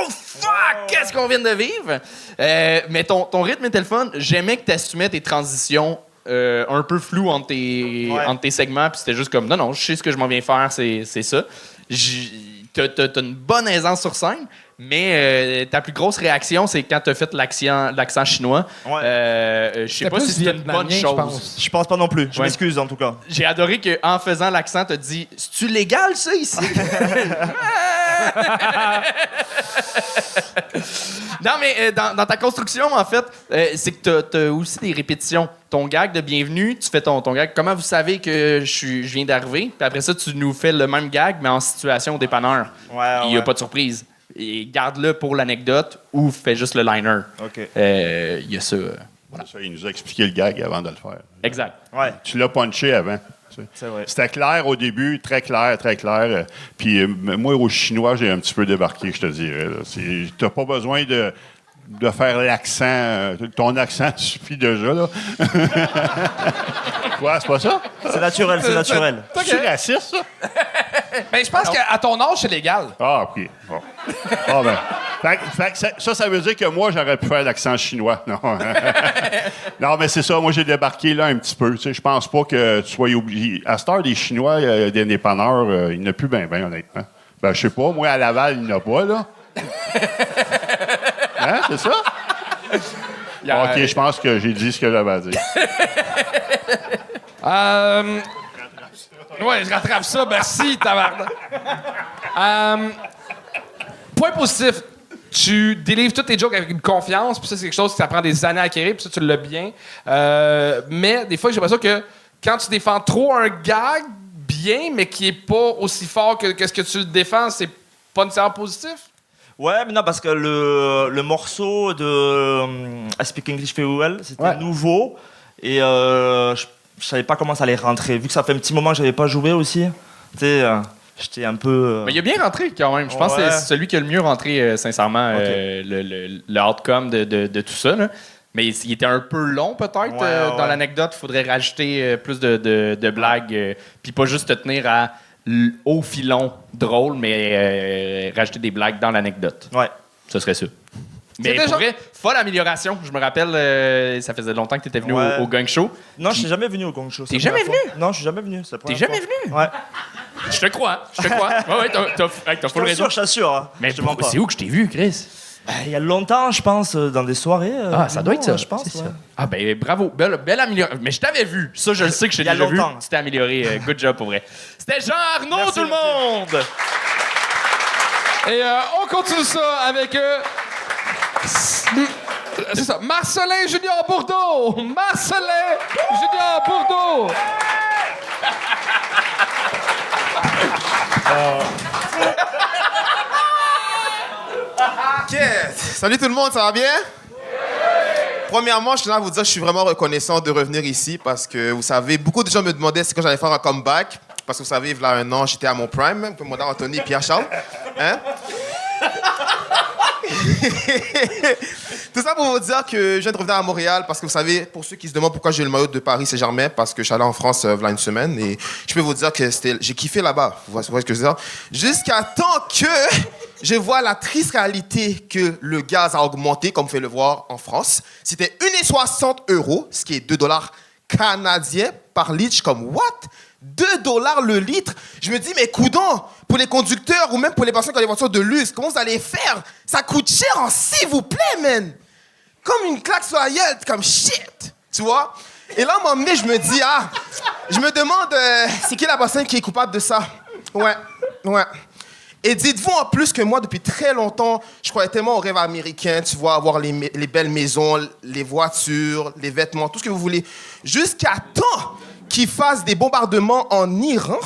Speaker 2: fuck! Qu'est-ce qu'on vient de vivre? Mais ton rythme était le fun. J'aimais que t'assumais tes transitions un peu floues entre tes segments, puis c'était juste comme, non, je sais ce que je m'en viens faire, c'est ça. T'as une bonne aisance sur scène, mais ta plus grosse réaction, c'est quand t'as fait l'accent chinois. Je sais pas si c'est une bonne chose.
Speaker 14: Je pense pas non plus. Je m'excuse, en tout cas.
Speaker 2: J'ai adoré qu'en faisant l'accent, t'as dit « C'est-tu légal, ça, ici? » Non, mais dans ta construction, en fait, c'est que t'as aussi des répétitions. Ton gag de bienvenue, tu fais ton gag. Comment vous savez que je viens d'arriver? Puis après ça, tu nous fais le même gag, mais en situation au dépanneur. Il n'y a pas de surprise. Et garde-le pour l'anecdote ou fais juste le liner. Il y a ça.
Speaker 12: Voilà. Ça, il nous a expliqué le gag avant de le faire.
Speaker 2: Exact.
Speaker 12: Tu l'as punché avant.
Speaker 14: C'est vrai.
Speaker 12: C'était clair au début, très clair, très clair. Puis moi, au chinois, j'ai un petit peu débarqué, je te dirais. Tu n'as pas besoin de faire l'accent. Ton accent suffit déjà, là. Quoi, c'est pas ça?
Speaker 14: C'est naturel, c'est naturel.
Speaker 12: C'est raciste, ça?
Speaker 3: Ben, je pense qu'à ton âge, c'est légal.
Speaker 12: Ah, OK. Bon. Ah, ben. Fait que ça veut dire que moi, j'aurais pu faire l'accent chinois. Non, non, mais c'est ça. Moi, j'ai débarqué là un petit peu. Tu sais, je pense pas que tu sois obligé. À cette heure, des Chinois, des dépanneurs, il n'y en a plus bien, honnêtement. Ben, je sais pas. Moi, à Laval, il n'y en a pas, là. Hein, c'est ça? OK, je pense que j'ai dit ce que j'avais à dire.
Speaker 3: Ouais, je rattrape ça. Merci, tabarnak. Point positif. Tu délivres tous tes jokes avec une confiance, puis ça, c'est quelque chose que ça prend des années à acquérir, puis ça, tu l'as bien. Mais des fois, j'ai l'impression que quand tu défends trop un gag, bien, mais qui est pas aussi fort que ce que tu le défends, c'est pas nécessairement positif?
Speaker 14: Ouais, mais non, parce que le morceau de I Speak English Very Well, c'était nouveau, et je savais pas comment ça allait rentrer. Vu que ça fait un petit moment que j'avais pas joué aussi, tu sais... J'étais un peu...
Speaker 2: Mais il a bien rentré quand même. Je pense que c'est celui qui a le mieux rentré, sincèrement, le outcome de tout ça. Là. Mais il était un peu long, peut-être, dans l'anecdote. Il faudrait rajouter plus de blagues. Puis pas juste te tenir au filon drôle, mais rajouter des blagues dans l'anecdote.
Speaker 14: Ouais.
Speaker 2: Ce serait ça. Mais pour vrai, folle amélioration. Je me rappelle, ça faisait longtemps que tu étais venu au Gang Show.
Speaker 14: Non, je suis jamais venu au Gang Show.
Speaker 2: T'es jamais venu?
Speaker 14: Non, je suis jamais venu.
Speaker 2: T'es jamais venu?
Speaker 14: Ouais.
Speaker 2: Je te crois. Ouais, t'as full raison.
Speaker 14: Je t'assure. Hein.
Speaker 2: Mais c'est où que je t'ai vu, Chris?
Speaker 14: Il y a longtemps, je pense, dans des soirées.
Speaker 2: Ça doit être ça.
Speaker 14: Je pense,
Speaker 2: ça. Ah, ben bravo. Belle amélioration. Mais je t'avais vu. Ça, je le sais que je t'ai déjà vu. Tu t'es amélioré. Good job, pour vrai. C'était Jean-Arnaud, tout le monde!
Speaker 3: Et on continue ça avec... c'est ça, Marcelin Junior Bourdeau! Marcelin Junior Bourdeau!
Speaker 15: OK. Salut tout le monde, ça va bien? Premièrement, je tiens à vous dire que je suis vraiment reconnaissant de revenir ici parce que, vous savez, beaucoup de gens me demandaient si quand j'allais faire un comeback. Parce que, vous savez, il y a un an, j'étais à mon prime, même, comme mon Anthony et Pierre-Charles. Hein? Tout ça pour vous dire que je viens de revenir à Montréal parce que, vous savez, pour ceux qui se demandent pourquoi j'ai le maillot de Paris Saint-Germain, parce que je suis allé en France il y a une semaine et je peux vous dire que j'ai kiffé là-bas. Vous voyez ce que je veux dire? Jusqu'à temps que je vois la triste réalité que le gaz a augmenté, comme vous pouvez le voir en France. C'était 1,60 €, ce qui est 2 $ canadiens par litre. Je suis comme, what? 2 $ le litre? Je me dis, mais coudon, pour les conducteurs ou même pour les personnes qui ont des voitures de luxe, comment vous allez faire? Ça coûte cher, s'il vous plaît, man! Comme une claque sur la gueule, comme shit, tu vois? Et là, à un moment donné, je me dis, je me demande, c'est qui la personne qui est coupable de ça? Ouais. Et dites-vous en plus que moi, depuis très longtemps, je croyais tellement au rêve américain, tu vois, avoir les belles maisons, les voitures, les vêtements, tout ce que vous voulez. Jusqu'à temps qu'ils fassent des bombardements en Iran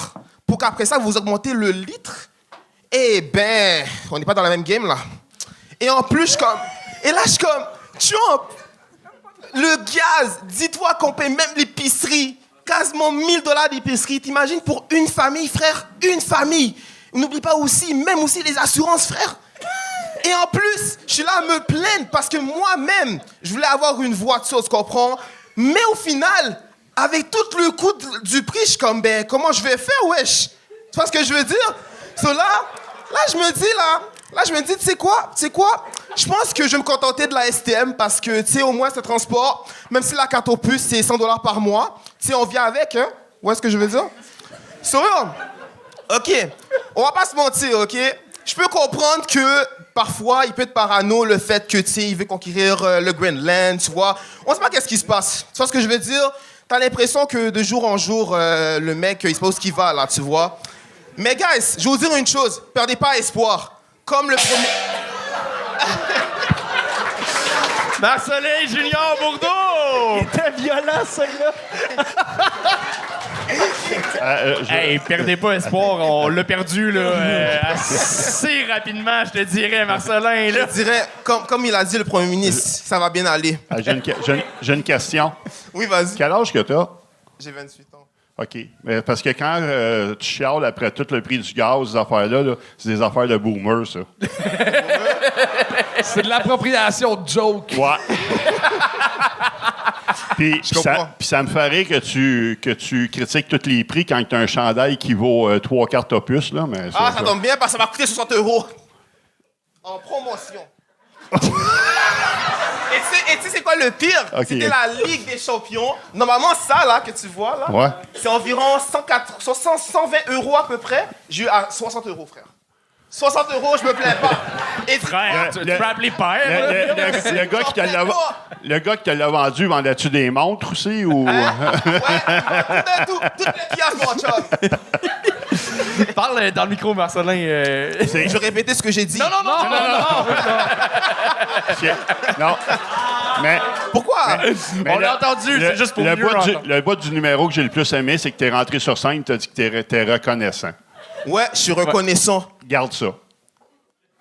Speaker 15: pour qu'après ça, vous augmentez le litre. Eh ben, on n'est pas dans la même game, là. Et en plus, je suis comme... Et là, je suis comme... Trump, le gaz, dis-toi qu'on paye même l'épicerie. Quasiment 1000 $ d'épicerie. T'imagines pour une famille, frère? Une famille. N'oublie pas aussi, même aussi les assurances, frère. Et en plus, je suis là à me plaindre parce que moi-même, je voulais avoir une voiture, tu comprends? Mais au final, avec tout le coût du prix, je suis comme, ben, comment je vais faire, wesh? Tu vois ce que je veux dire? So là, je me dis, tu sais quoi? Je pense que je vais me contenter de la STM parce que, tu sais, au moins, ce transport, même si la carte au puce, c'est 100 $ par mois, tu sais, on vient avec, hein? Où est-ce que je veux dire? So, OK, on va pas se mentir, OK? Je peux comprendre que parfois, il peut être parano le fait que, tu sais, il veut conquérir le Greenland, tu vois. On sait pas qu'est-ce qui se passe. Tu vois ce que je veux dire? T'as l'impression que de jour en jour, le mec, il sait pas où il va, là, tu vois. Mais, guys, je vais vous dire une chose. Perdez pas espoir. Comme le premier...
Speaker 2: Marcelin Junior Bourdeau!
Speaker 4: Il était violent, celui-là!
Speaker 2: Hey, perdez pas espoir, on l'a perdu là, assez rapidement, je te dirais, Marcelin. Là.
Speaker 15: Je dirais, comme il a dit le premier ministre, ça va bien aller.
Speaker 12: J'ai une question.
Speaker 15: Oui, vas-y.
Speaker 12: Quel âge que t'as?
Speaker 15: J'ai 28 ans.
Speaker 12: OK. Mais parce que quand tu chiales après tout le prix du gaz, ces affaires-là, là, c'est des affaires de boomers, ça.
Speaker 3: C'est de l'appropriation de joke.
Speaker 12: Ouais. Puis ça me ferait que tu critiques tous les prix quand tu as un chandail qui vaut 3 cartes opus. Là, mais
Speaker 15: Ça tombe bien parce que ça m'a coûté 60 € en promotion. Et tu sais c'est quoi le pire?
Speaker 12: Okay.
Speaker 15: C'était la Ligue des champions. Normalement, ça là que tu vois, là,
Speaker 12: ouais.
Speaker 15: c'est environ 120 € à peu près. J'ai eu à 60 €, frère. 60 €, je me plains pas. Et
Speaker 2: frère, tu peux appeler père.
Speaker 12: Le gars qui te l'a vendu, vendais-tu des montres aussi? Ou...
Speaker 15: Ouais, toutes les pièces, mon chum.
Speaker 2: Parle dans le micro, Marcelin.
Speaker 15: Je vais répéter ce que j'ai dit.
Speaker 2: Non.
Speaker 12: Non. Mais,
Speaker 15: pourquoi?
Speaker 2: On l'a entendu, c'est juste pour mieux entendre.
Speaker 12: Le bout du numéro que j'ai le plus aimé, c'est que t'es rentré sur scène, t'as dit que t'es reconnaissant.
Speaker 15: Ouais, je suis reconnaissant.
Speaker 12: Garde ça.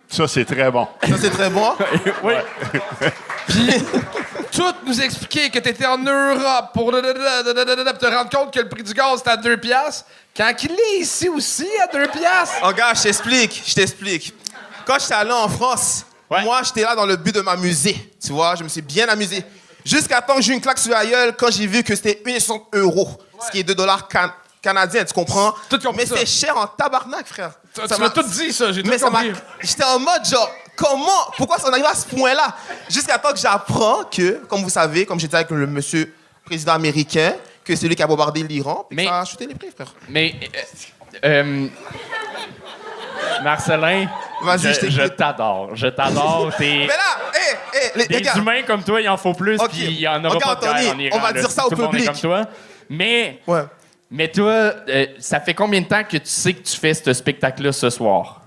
Speaker 12: Ça, c'est très bon.
Speaker 15: Ça, c'est très bon?
Speaker 3: Oui. Puis, tout nous expliquer que t'étais en Europe pour te rendre compte que le prix du gaz était à 2 $. Quand il est ici aussi à 2 $.
Speaker 15: Oh, gars, je t'explique. Quand j'étais allé en France, moi, j'étais là dans le but de m'amuser. Tu vois, je me suis bien amusé. Jusqu'à temps que j'ai eu une claque sur la gueule quand j'ai vu que c'était 1,60 €, ce qui est 2 $ canadiens, tu comprends? Mais c'est cher en tabarnak, frère.
Speaker 3: Tu m'as tout dit, ça, j'ai tout compris.
Speaker 15: J'étais en mode, genre, pourquoi ça en arrive à ce point-là? Jusqu'à temps que j'apprends que, comme vous savez, comme j'étais avec le monsieur président américain, que c'est lui qui a bombardé l'Iran, puis ça a acheté les prix, frère.
Speaker 2: Mais, Marcelin,
Speaker 15: vas-y,
Speaker 2: je t'adore.
Speaker 15: Mais là, les gars.
Speaker 2: Des humains comme toi, il en faut plus, puis il n'y en aura pas de guerre en Iran.
Speaker 15: On va dire ça au public.
Speaker 2: Comme toi. Mais toi, ça fait combien de temps que tu sais que tu fais ce spectacle-là ce soir?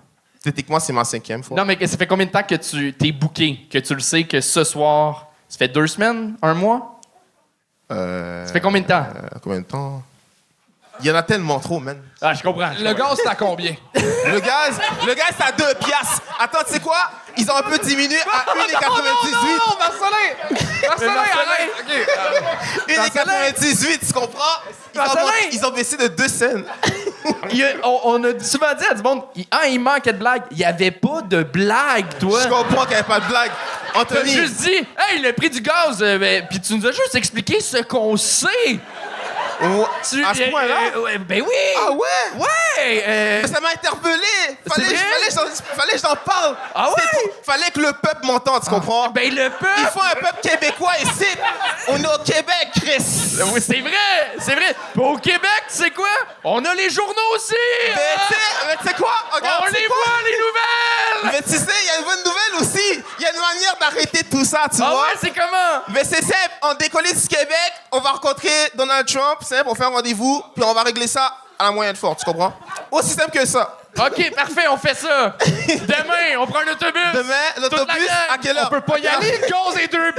Speaker 15: Techniquement, c'est ma 5e fois.
Speaker 2: Non, mais ça fait combien de temps que tu t'es booké, que tu le sais que ce soir, ça fait 2 semaines, 1 mois? Ça fait combien de temps?
Speaker 15: Combien de temps? Il y en a tellement trop, man.
Speaker 2: Ah, je comprends.
Speaker 3: Le gaz, c'est à combien?
Speaker 15: Le gaz, c'est à 2 $. Attends, tu sais quoi? Ils ont un peu diminué à 1,98 $.
Speaker 3: Non, Marcelin, arrête! OK.
Speaker 15: 1,98 $, tu comprends? Ils ont baissé de 2 cents.
Speaker 2: On a souvent dit à du monde, il manquait de blagues. Il n'y avait pas de blague, toi.
Speaker 15: Je comprends qu'il n'y avait pas de blague. Anthony.
Speaker 2: Tu as juste dit, hey, le prix du gaz, puis tu nous as juste expliqué ce qu'on sait.
Speaker 15: À ce point-là?
Speaker 2: Ben oui!
Speaker 15: Ah ouais?
Speaker 2: Ouais!
Speaker 15: Mais ça m'a interpellé! Fallait que j'en parle!
Speaker 2: Ah ouais?
Speaker 15: Fallait que le peuple m'entende, tu comprends?
Speaker 2: Ben le peuple!
Speaker 15: Il faut un peuple québécois ici! On est au Québec, Chris!
Speaker 2: Oui, c'est vrai! Puis au Québec, tu sais quoi? On a les journaux aussi!
Speaker 15: Mais tu sais quoi? Regarde,
Speaker 2: on les voit, les nouvelles!
Speaker 15: Mais tu sais, il y a une bonne nouvelle aussi! Il y a une manière d'arrêter tout ça, tu vois?
Speaker 2: Ah ouais, c'est comment?
Speaker 15: Mais c'est simple, en décollé du Québec, on va rencontrer Donald Trump, on fait un rendez-vous, puis on va régler ça à la moyenne forte, tu comprends? Aussi simple que ça.
Speaker 2: OK, parfait, on fait ça. Demain, on prend un autobus.
Speaker 15: Demain, l'autobus, à quelle heure?
Speaker 2: On peut pas y aller, le gaz est 2 $.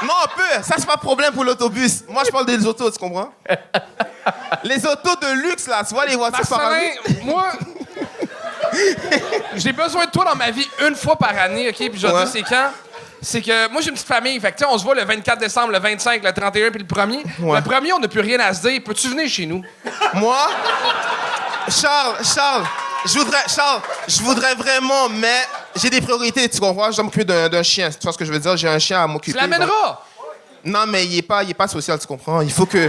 Speaker 15: Non, on peut. Ça, c'est pas de problème pour l'autobus. Moi, je parle des autos, tu comprends? Les autos de luxe, là, tu vois, les voitures
Speaker 3: Marcelin, moi, J'ai besoin de toi dans ma vie une fois par année, OK? Puis je vais te dire, c'est quand? C'est que moi, j'ai une petite famille. Fait que, tu sais, on se voit le 24 décembre, le 25, le 31 puis le 1er.
Speaker 15: Ouais.
Speaker 3: Le 1er, on n'a plus rien à se dire. Peux-tu venir chez nous?
Speaker 15: Moi? Charles, je voudrais vraiment, mais j'ai des priorités, tu comprends? Je dois m'occuper d'un chien. Tu vois ce que je veux dire? J'ai un chien à m'occuper.
Speaker 3: Tu l'amèneras!
Speaker 15: Non, mais il est pas social, tu comprends? Il faut que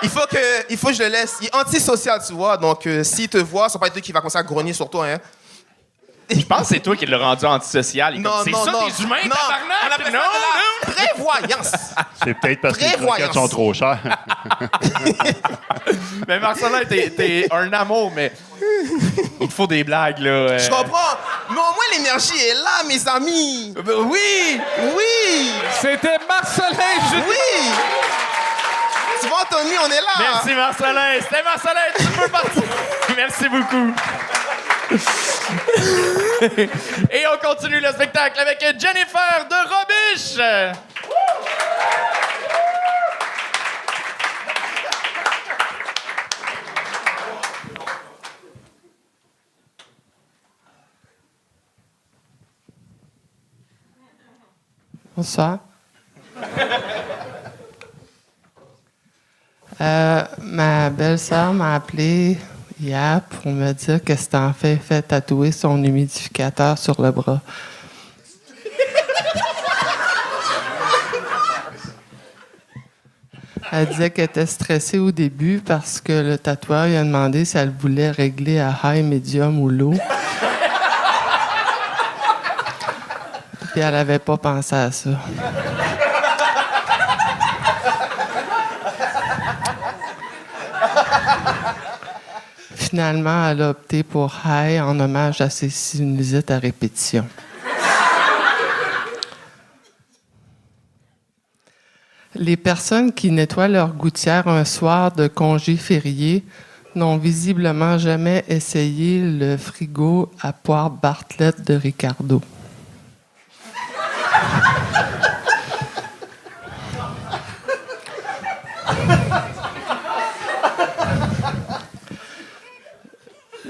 Speaker 15: je le laisse. Il est antisocial, tu vois. Donc, s'il te voit, ça va pas être lui qui va commencer à grogner sur toi, hein.
Speaker 2: Je pense que c'est toi qui l'as rendu antisocial. C'est ça, des humains, tabarnak!
Speaker 15: On appelle ça de la prévoyance.
Speaker 12: C'est peut-être parce que les croquettes sont trop chères.
Speaker 2: Mais Marcelin, t'es un amour, mais il te faut des blagues, là.
Speaker 15: Je comprends. Mais au moins, l'énergie est là, mes amis.
Speaker 3: Oui!
Speaker 15: Oui!
Speaker 3: C'était Marcelin!
Speaker 15: Oui! Tu vois, Anthony, on est là.
Speaker 2: Merci, Marcelin. C'était Marcelin, tu peux partir. Merci beaucoup. Et on continue le spectacle avec Jennifer de Robiche.
Speaker 16: Bonsoir. Ma belle-sœur m'a appelé hier pour me dire que c'était en fait tatouer son humidificateur sur le bras. Elle disait qu'elle était stressée au début parce que le tatoueur lui a demandé si elle voulait régler à high, medium ou low. Puis elle n'avait pas pensé à ça. Finalement, elle a opté pour high en hommage à ses sinusites à répétition. Les personnes qui nettoient leur gouttière un soir de congé férié n'ont visiblement jamais essayé le frigo à poire Bartlett de Ricardo.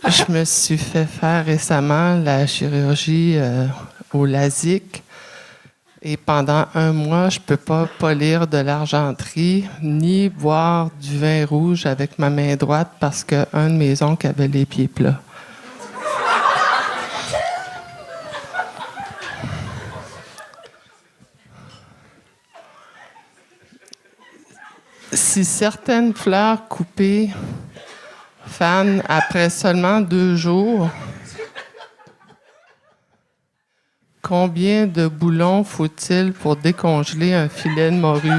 Speaker 16: Je me suis fait faire récemment la chirurgie au LASIK. Et pendant 1 mois, je ne peux pas polir de l'argenterie ni boire du vin rouge avec ma main droite parce qu'un de mes oncles avait les pieds plats. Si certaines fleurs coupées fanent après seulement 2 jours, combien de boulons faut-il pour décongeler un filet de morue?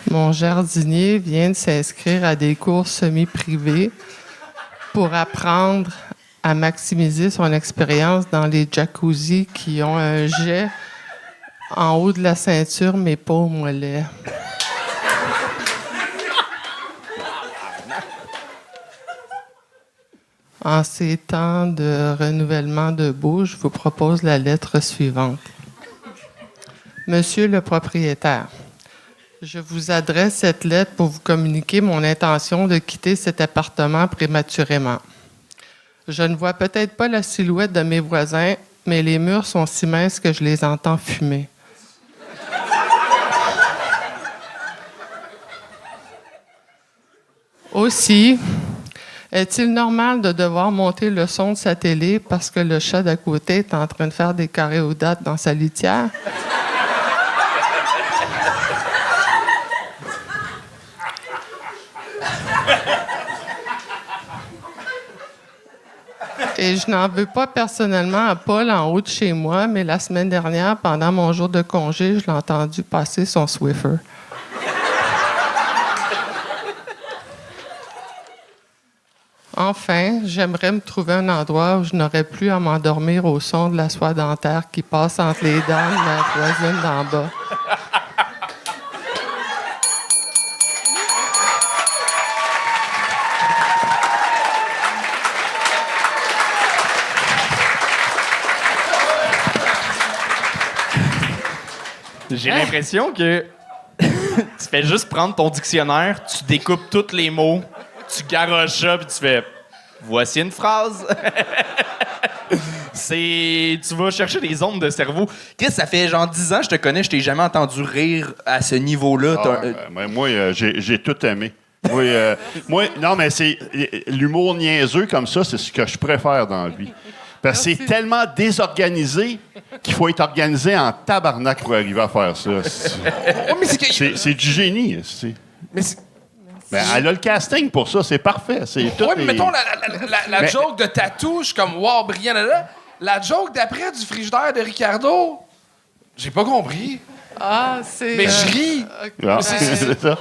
Speaker 16: Mon jardinier vient de s'inscrire à des cours semi-privés pour apprendre à maximiser son expérience dans les jacuzzis qui ont un jet en haut de la ceinture, mais pas au mollet. En ces temps de renouvellement de baux, je vous propose la lettre suivante. Monsieur le propriétaire, je vous adresse cette lettre pour vous communiquer mon intention de quitter cet appartement prématurément. Je ne vois peut-être pas la silhouette de mes voisins, mais les murs sont si minces que je les entends fumer. Aussi, est-il normal de devoir monter le son de sa télé parce que le chat d'à côté est en train de faire des carrés aux dates dans sa litière? Et je n'en veux pas personnellement à Paul en haut de chez moi, mais la semaine dernière, pendant mon jour de congé, je l'ai entendu passer son Swiffer. Enfin, j'aimerais me trouver un endroit où je n'aurais plus à m'endormir au son de la soie dentaire qui passe entre les dents de ma voisine d'en bas.
Speaker 2: J'ai l'impression que tu fais juste prendre ton dictionnaire, tu découpes tous les mots, tu garoches ça, puis tu fais « Voici une phrase. » Tu vas chercher des ondes de cerveau. Chris, ça fait genre 10 ans que je te connais, je t'ai jamais entendu rire à ce niveau-là.
Speaker 12: Moi, j'ai tout aimé. Non, mais c'est l'humour niaiseux comme ça, c'est ce que je préfère dans la vie. Parce que c'est tellement désorganisé qu'il faut être organisé en tabarnak pour arriver à faire ça. C'est du génie. Mais elle a le casting pour ça, c'est parfait.
Speaker 3: Oui, mais mettons la joke de tatou, je suis comme wow, brillant là. La joke d'après du frigidaire de Ricardo, j'ai pas compris.
Speaker 16: Ah, c'est.
Speaker 3: Mais je ris.
Speaker 12: C'est ça.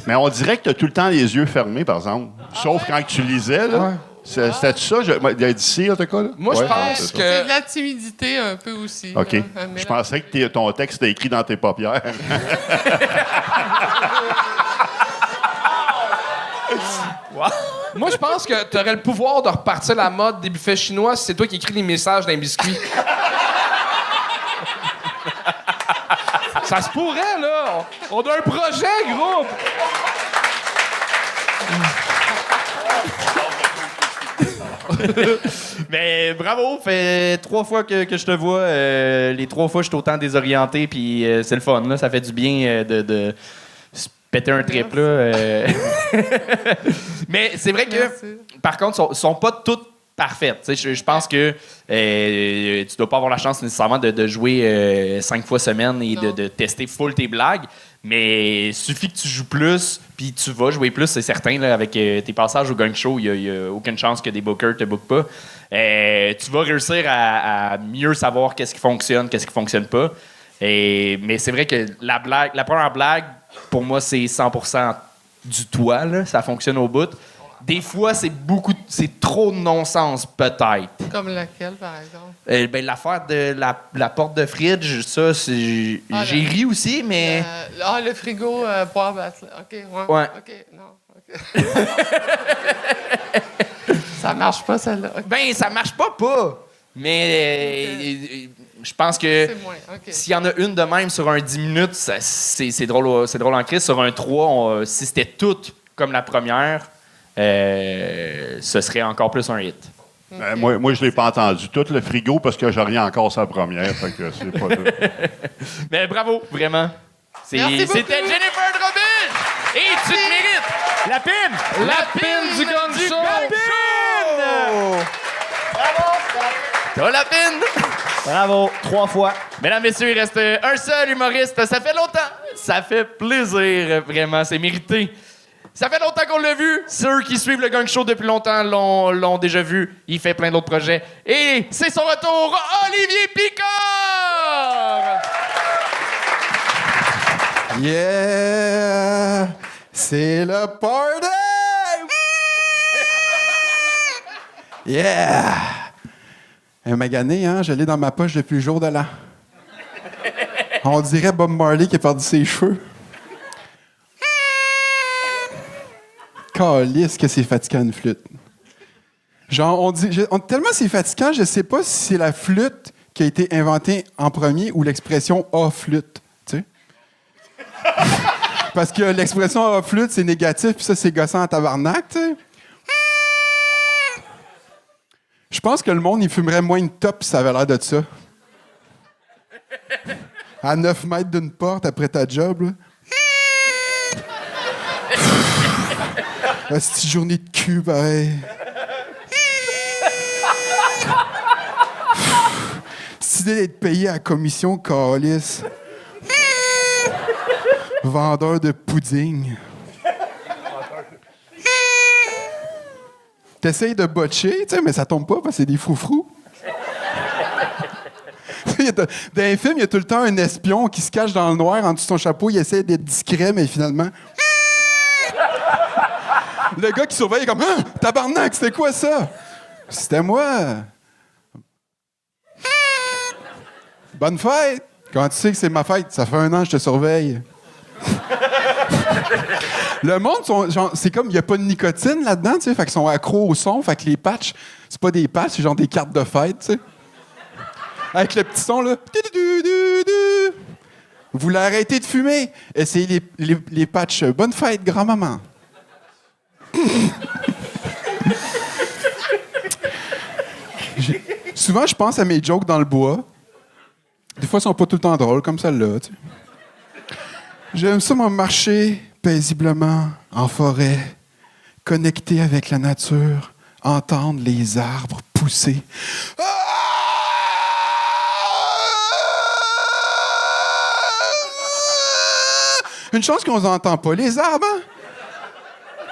Speaker 12: Mais on dirait que tu as tout le temps les yeux fermés, par exemple. Sauf quand tu lisais, là. Ouais. C'était ça, d'ici, en tout cas? Là?
Speaker 3: Moi, je pense que...
Speaker 16: C'est de la timidité un peu aussi.
Speaker 12: OK.
Speaker 16: Là,
Speaker 12: je pensais que ton texte était écrit dans tes paupières.
Speaker 3: Moi, je pense que tu aurais le pouvoir de repartir la mode des buffets chinois si c'est toi qui écris les messages dans les biscuits. Ça se pourrait, là. On a un projet, groupe.
Speaker 2: Mais bravo, fait 3 fois que je te vois. Les 3 fois, je suis autant désorienté, puis c'est le fun, là. Ça fait du bien de se péter un trip, là. Mais c'est vrai que, par contre, sont pas toutes parfaites. Je pense que tu dois pas avoir la chance nécessairement de jouer 5 fois semaine et de tester full tes blagues. Mais il suffit que tu joues plus, puis tu vas jouer plus, c'est certain. Là, avec tes passages au gang show, il n'y a aucune chance que des bookers te bookent pas. Tu vas réussir à mieux savoir qu'est-ce qui fonctionne pas. Mais c'est vrai que la première blague, pour moi, c'est 100% du toi. Là, ça fonctionne au bout. Des fois, c'est trop de non-sens, peut-être.
Speaker 16: Comme laquelle, par exemple?
Speaker 2: L'affaire de la porte de fridge, ça, j'ai ri aussi, mais...
Speaker 16: le frigo, boire, battre. OK,
Speaker 2: ouais.
Speaker 16: OK, non, OK. Ça marche pas, celle-là. Okay.
Speaker 2: Ben, ça marche pas. Mais je pense que s'il y en a une de même sur un 10 minutes, c'est drôle en crise. Sur un 3, si c'était tout comme la première... ce serait encore plus un hit.
Speaker 12: Moi, je l'ai pas entendu. Tout le frigo, parce que j'ai rien encore sa première. Fait que c'est pas
Speaker 2: Mais bravo, vraiment. C'était Jennifer Drobille! Et tu te mérites la pine!
Speaker 3: La pine du Gang Show!
Speaker 2: Bravo! T'as la pine!
Speaker 7: Bravo, 3 fois.
Speaker 2: Mesdames, messieurs, il reste un seul humoriste. Ça fait longtemps. Ça fait plaisir, vraiment. C'est mérité. Ça fait longtemps qu'on l'a vu. Ceux qui suivent le Gang Show depuis longtemps l'ont déjà vu. Il fait plein d'autres projets. Et c'est son retour, Olivier Picard!
Speaker 17: Yeah! C'est le party! Yeah! Un magané, hein? Je l'ai dans ma poche depuis le jour de l'an. On dirait Bob Marley qui a perdu ses cheveux. Calisse que c'est fatigant une flûte. Genre, tellement c'est fatigant, je sais pas si c'est la flûte qui a été inventée en premier ou l'expression « a flûte », tu sais? Parce que l'expression « a flûte », c'est négatif, puis ça, c'est gossant en tabarnak, tu sais? Je pense que le monde, il fumerait moins une top si ça avait l'air de ça. À 9 mètres d'une porte après ta job, là. C'est une journée de cul, pareil. C'est idée d'être payé à la commission, calice. Vendeur de pudding. T'essayes de botcher, tu sais, mais ça tombe pas parce que c'est des froufrous. Dans les films, il y a tout le temps un espion qui se cache dans le noir en dessous de son chapeau. Il essaie d'être discret, mais finalement... Le gars qui surveille est comme « Ah, tabarnak, c'était quoi ça? » C'était moi. Bonne fête! Comment tu sais que c'est ma fête? Ça fait 1 an que je te surveille. Le monde, genre, c'est comme, il n'y a pas de nicotine là-dedans, tu sais, fait qu'ils sont accros au son, fait que les patchs, c'est pas des patchs, c'est genre des cartes de fête, tu sais. Avec le petit son, là. Vous voulez arrêter de fumer? Essayez les patchs. Bonne fête, grand-maman. Souvent, je pense à mes jokes dans le bois. Des fois, ils sont pas tout le temps drôles, comme celle-là. Tu sais. J'aime ça, moi, marcher paisiblement en forêt, connecté avec la nature, entendre les arbres pousser. Une chose qu'on n'entend pas, les arbres, hein?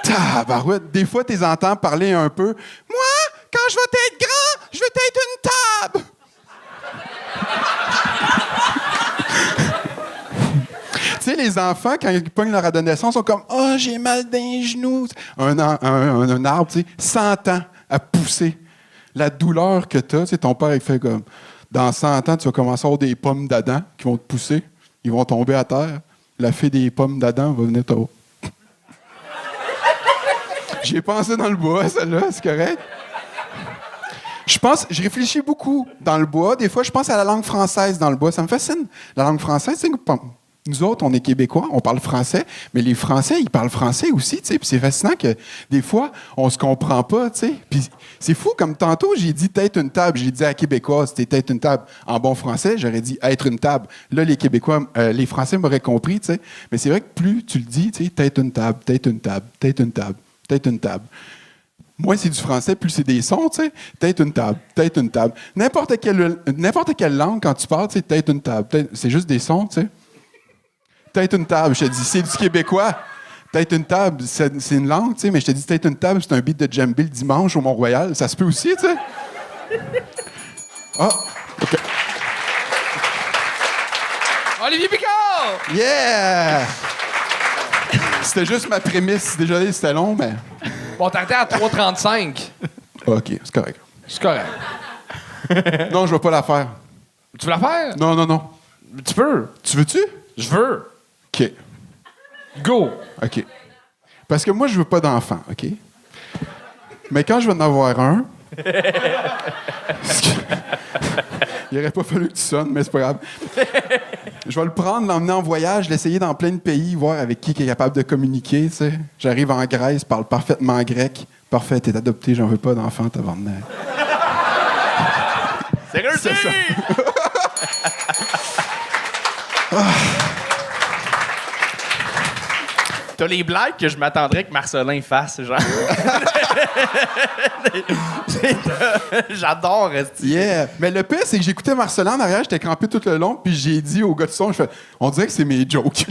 Speaker 17: Tabarouette, des fois, tu les entends parler un peu. Moi, quand je vais être grand, je vais être une table. Tu sais, les enfants, quand ils pognent leur adolescence, sont comme « Oh, j'ai mal d'un genou. » Un arbre, tu sais, 100 ans à pousser. La douleur que tu as, ton père, il fait comme « Dans 100 ans, tu vas commencer à avoir des pommes d'Adam qui vont te pousser. Ils vont tomber à terre. La fée des pommes d'Adam va venir t'en haut. » J'ai pensé dans le bois, celle-là, c'est correct. Je réfléchis beaucoup dans le bois. Des fois, je pense à la langue française dans le bois. Ça me fascine. La langue française, c'est nous autres, on est Québécois, on parle français, mais les Français, ils parlent français aussi, tu sais. Puis c'est fascinant que des fois, on se comprend pas, tu sais. Puis c'est fou, comme tantôt, j'ai dit tête une table. J'ai dit à Québécois, c'était tête une table. En bon français, j'aurais dit être une table. Là, les Québécois, les Français m'auraient compris, tu sais. Mais c'est vrai que plus tu le dis, tu sais, tête une table, tête une table, tête une table, tête une table. Moins c'est du français, plus c'est des sons, tu sais. Tête une table, tête une table. N'importe quelle langue, quand tu parles, tu sais, tête une table. C'est juste des sons, tu sais. Tête une table, je te dis, c'est du québécois. Tête une table, c'est une langue, tu sais, mais je te dis, tête une table, c'est un beat de djembé le dimanche au Mont-Royal. Ça se peut aussi, tu sais. Ah, OK.
Speaker 3: Olivier Picard!
Speaker 17: Yeah! C'était juste ma prémisse. Désolé, c'était long, mais...
Speaker 3: Bon, t'arrêtais à 3:35.
Speaker 17: OK, c'est correct.
Speaker 3: C'est correct.
Speaker 17: Non, je vais pas la faire.
Speaker 3: Tu veux la faire?
Speaker 17: Non, non, non.
Speaker 3: Tu peux.
Speaker 17: Tu veux-tu?
Speaker 3: Je veux.
Speaker 17: OK.
Speaker 3: Go!
Speaker 17: OK. Parce que moi, je veux pas d'enfant, OK? Mais quand je vais en avoir un... Il aurait pas fallu que tu sonnes, mais c'est pas grave. Je vais le prendre, l'emmener en voyage, l'essayer dans plein de pays, voir avec qui il est capable de communiquer, tu sais. J'arrive en Grèce, parle parfaitement grec. Parfait, t'es adopté, j'en veux pas d'enfant, tabarnak.
Speaker 2: C'est réussi! T'as les blagues que je m'attendrais que Marcelin fasse, genre. J'adore.
Speaker 17: Yeah! Mais le pire, c'est que j'écoutais Marcelin en arrière, j'étais crampé tout le long, puis j'ai dit au gars de son, on dirait que c'est mes jokes.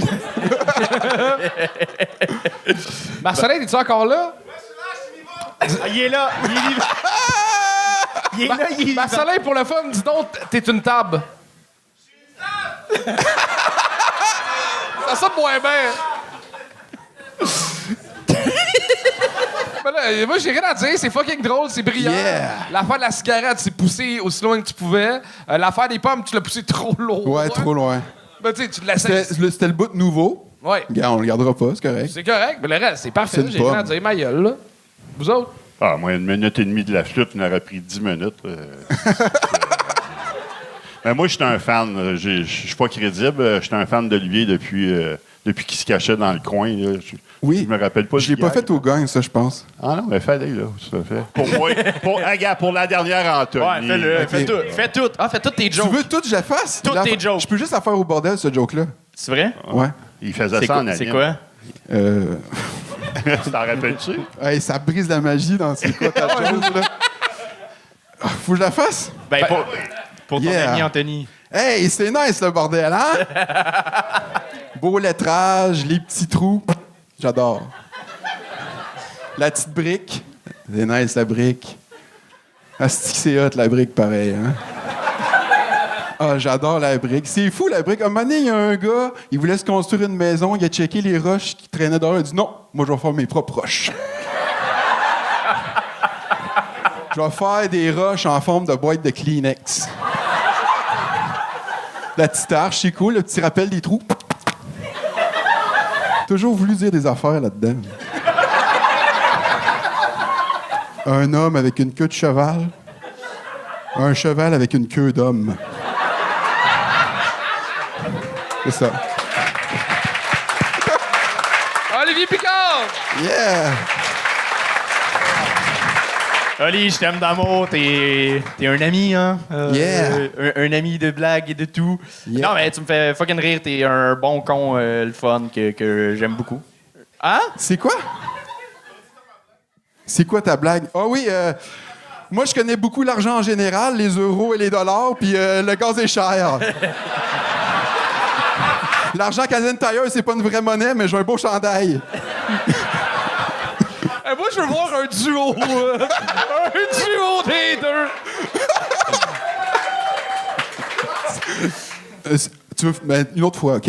Speaker 3: Marcelin, es-tu encore là?
Speaker 7: Il est là! Il est là, il est vivant.
Speaker 3: Marcelin, pour le fun, dis donc, t'es une table. Ça sonne moins bien. Ben là, moi, j'ai rien à dire. C'est fucking drôle, c'est brillant.
Speaker 17: Yeah.
Speaker 3: L'affaire de la cigarette, c'est poussé aussi loin que tu pouvais. L'affaire des pommes, tu l'as poussé trop loin.
Speaker 17: Ouais, trop loin.
Speaker 3: Ben, tu sais, tu laisses.
Speaker 17: C'était le bout de nouveau.
Speaker 3: Ouais.
Speaker 17: Regarde, on le gardera pas, c'est correct.
Speaker 3: C'est correct. Mais le reste, c'est parfait.
Speaker 17: C'est
Speaker 3: J'ai
Speaker 17: une
Speaker 3: rien à
Speaker 17: pomme.
Speaker 3: dire, ma gueule, là. Vous autres?
Speaker 12: Ah, moi, 1 minute et demie de la flûte, il m'aurait pris 10 minutes. Mais moi, je suis un fan. Je suis pas crédible. Je suis un fan d'Olivier depuis qu'il se cachait dans le coin. Là.
Speaker 17: Oui.
Speaker 12: Je me rappelle pas.
Speaker 17: Je l'ai pas fait au gang, ça, je pense.
Speaker 12: Ah non, mais fallait, là. Ça fait. Pour moi, pour la dernière Anthony.
Speaker 2: Ouais, fais-le.
Speaker 17: Ok.
Speaker 2: Fais tout. Fais tout. Ah, fais toutes tes jokes.
Speaker 17: Tu veux tout que je la fasse?
Speaker 2: Toutes tes jokes.
Speaker 17: Je peux juste la faire au bordel, ce joke-là.
Speaker 2: C'est vrai?
Speaker 17: Ouais.
Speaker 12: Il faisait ça en anime.
Speaker 2: C'est quoi?
Speaker 12: Tu t'en rappelles-tu?
Speaker 17: Hey, ça brise la magie dans ces quoi ta chose, là. Ah, faut que je la fasse?
Speaker 2: Ben, pour ton
Speaker 17: Yeah.
Speaker 2: ami Anthony.
Speaker 17: Hey, c'est nice, le bordel, hein? Beau lettrage, les petits trous. J'adore. La petite brique. C'est nice, la brique. Asti que c'est hot, la brique, pareil, hein? Ah, j'adore la brique. C'est fou, la brique. À un moment donné, il y a un gars, il voulait se construire une maison, il a checké les roches qui traînaient dehors. Il a dit non, moi, je vais faire mes propres roches. Je vais faire des roches en forme de boîte de Kleenex. La petite arche, c'est cool, le petit rappel des trous. Toujours voulu dire des affaires là-dedans. Un homme avec une queue de cheval. Un cheval avec une queue d'homme. C'est ça.
Speaker 3: Olivier Picard!
Speaker 17: Yeah!
Speaker 7: Oli, je t'aime d'amour. T'es un ami, hein?
Speaker 17: Yeah.
Speaker 7: Un ami de blagues et de tout. Non, mais tu me fais fucking rire. T'es un bon con, le fun, que j'aime beaucoup. Hein?
Speaker 17: C'est quoi? C'est quoi ta blague? Ah oui, moi, je connais beaucoup l'argent en général, les euros et les dollars, puis le gaz est cher. L'argent Canadian Tire, c'est pas une vraie monnaie, mais j'ai un beau chandail.
Speaker 3: Moi, je veux voir un duo. Un duo des deux.
Speaker 17: Tu veux... Ben, une autre fois, OK?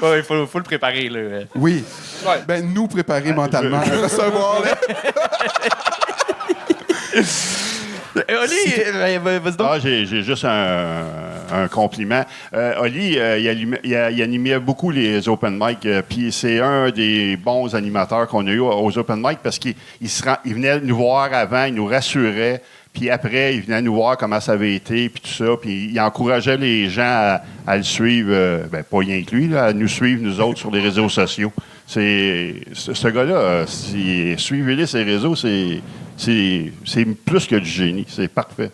Speaker 7: Ouais, il faut le préparer, là.
Speaker 17: Oui. Ben, nous préparer mentalement à recevoir, là.
Speaker 7: Oli, vas-y donc.
Speaker 12: Ah, j'ai juste un compliment. Oli, il animait beaucoup les open mic, puis c'est un des bons animateurs qu'on a eu aux open mic parce qu'il venait nous voir avant, il nous rassurait, puis après, il venait nous voir comment ça avait été, puis tout ça, puis il encourageait les gens à le suivre, pas rien que lui, là, à nous suivre, nous autres, sur les réseaux sociaux. Ce gars-là, suivez-les ses réseaux, c'est plus que du génie. C'est parfait.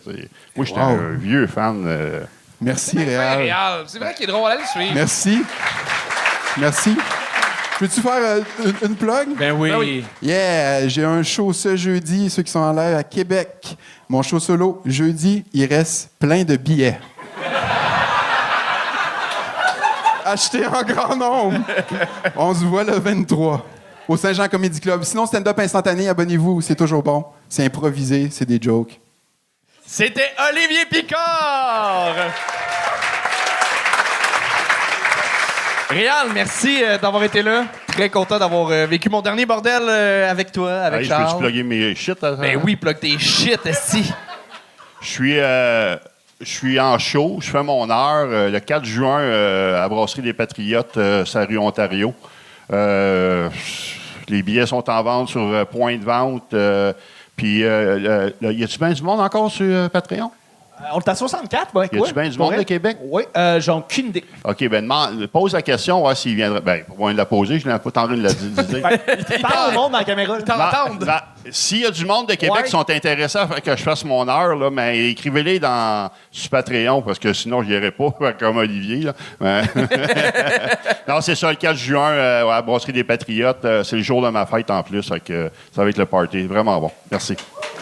Speaker 12: Moi, j'étais un vieux fan.
Speaker 17: Merci,
Speaker 3: Réal.
Speaker 17: Réal.
Speaker 3: C'est vrai qu'il est drôle à le suivre.
Speaker 17: Merci. Merci. Peux-tu faire une plug?
Speaker 7: Ben oui.
Speaker 17: Yeah, j'ai un show ce jeudi, ceux qui sont en l'air à Québec. Mon show solo, jeudi, il reste plein de billets. Achetez en grand nombre. On se voit le 23 au Saint-Jean Comedy Club. Sinon, stand-up instantané, abonnez-vous, c'est toujours bon. C'est improvisé, c'est des jokes.
Speaker 7: C'était Olivier Picard! Réal, merci d'avoir été là. Très content d'avoir vécu mon dernier bordel avec toi, avec Charles.
Speaker 12: Je peux-tu plugger mes shit?
Speaker 7: Ben oui, plug tes shit, esti.
Speaker 12: Je suis en show, je fais mon heure le 4 juin à Brasserie des Patriotes, sur la rue Ontario. Les billets sont en vente sur Point de Vente. Puis, y a-tu bien du monde encore sur Patreon?
Speaker 7: On est à 64, ouais.
Speaker 12: Y a-tu bien du monde de Québec?
Speaker 7: Oui, j'ai aucune idée.
Speaker 12: OK, pose la question, voir s'il viendrait. Ben, pour moi, de la poser, je n'ai pas tenté de la dire.
Speaker 7: Parle au monde dans la caméra.
Speaker 12: S'il y a du monde de Québec qui sont intéressés à que je fasse mon heure, là, mais écrivez-les sur Patreon, parce que sinon, je n'irai pas comme Olivier. Là. Non, c'est ça, le 4 juin, à la Brasserie des Patriotes. C'est le jour de ma fête en plus. Ça va être le party. Vraiment bon. Merci.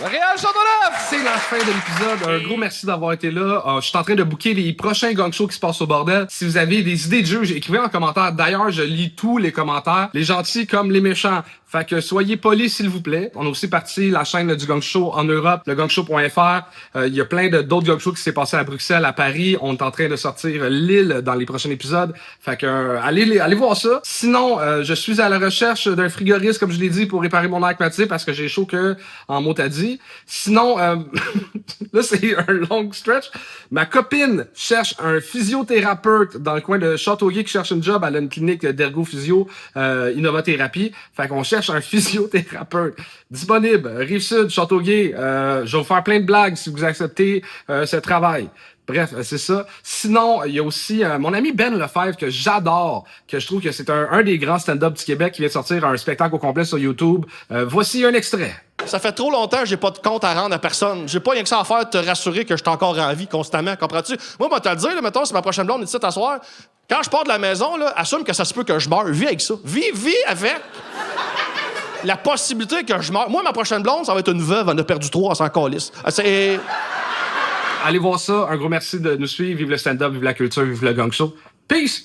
Speaker 3: Réal Chardonnay!
Speaker 1: C'est la fin de l'épisode. Un gros merci d'avoir été là. Je suis en train de booker les prochains gang shows qui se passent au bordel. Si vous avez des idées de jeux, écrivez en commentaire. D'ailleurs, je lis tous les commentaires, les gentils comme les méchants. Fait que soyez polis, s'il vous plaît. On a aussi parti la chaîne du gang show en Europe, le gangshow.fr. Il y a plein d'autres gang shows qui s'est passé à Bruxelles, à Paris. On est en train de sortir Lille dans les prochains épisodes. Fait que allez voir ça. Sinon, je suis à la recherche d'un frigoriste, comme je l'ai dit, pour réparer mon air climatisé parce que j'ai chaud que en motadie. Sinon, là, c'est un long stretch. Ma copine cherche un physiothérapeute dans le coin de Châteauguay qui cherche une job. Elle a une clinique d'ergo-physio, Innovathérapie. Fait qu'on cherche un physiothérapeute disponible. Rive-Sud, Châteauguay. Je vais vous faire plein de blagues si vous acceptez ce travail. Bref, c'est ça. Sinon, il y a aussi mon ami Ben Lefebvre que j'adore, que je trouve que c'est un des grands stand-up du Québec qui vient de sortir un spectacle au complet sur YouTube. Voici un extrait.
Speaker 18: Ça fait trop longtemps que j'ai pas de compte à rendre à personne. J'ai pas rien que ça à faire de te rassurer que je suis encore en vie constamment, comprends-tu? Moi, moi, te le dire, là, mettons, c'est ma prochaine blonde, on est ici t'asseoir. Quand je pars de la maison, là, assume que ça se peut que je meure. Vis avec ça. Vis avec la possibilité que je meure. Moi, ma prochaine blonde, ça va être une veuve, elle a perdu 3 à s'en calisse. C'est...
Speaker 1: Allez voir ça. Un gros merci de nous suivre. Vive le stand-up, vive la culture, vive le gang show. Peace!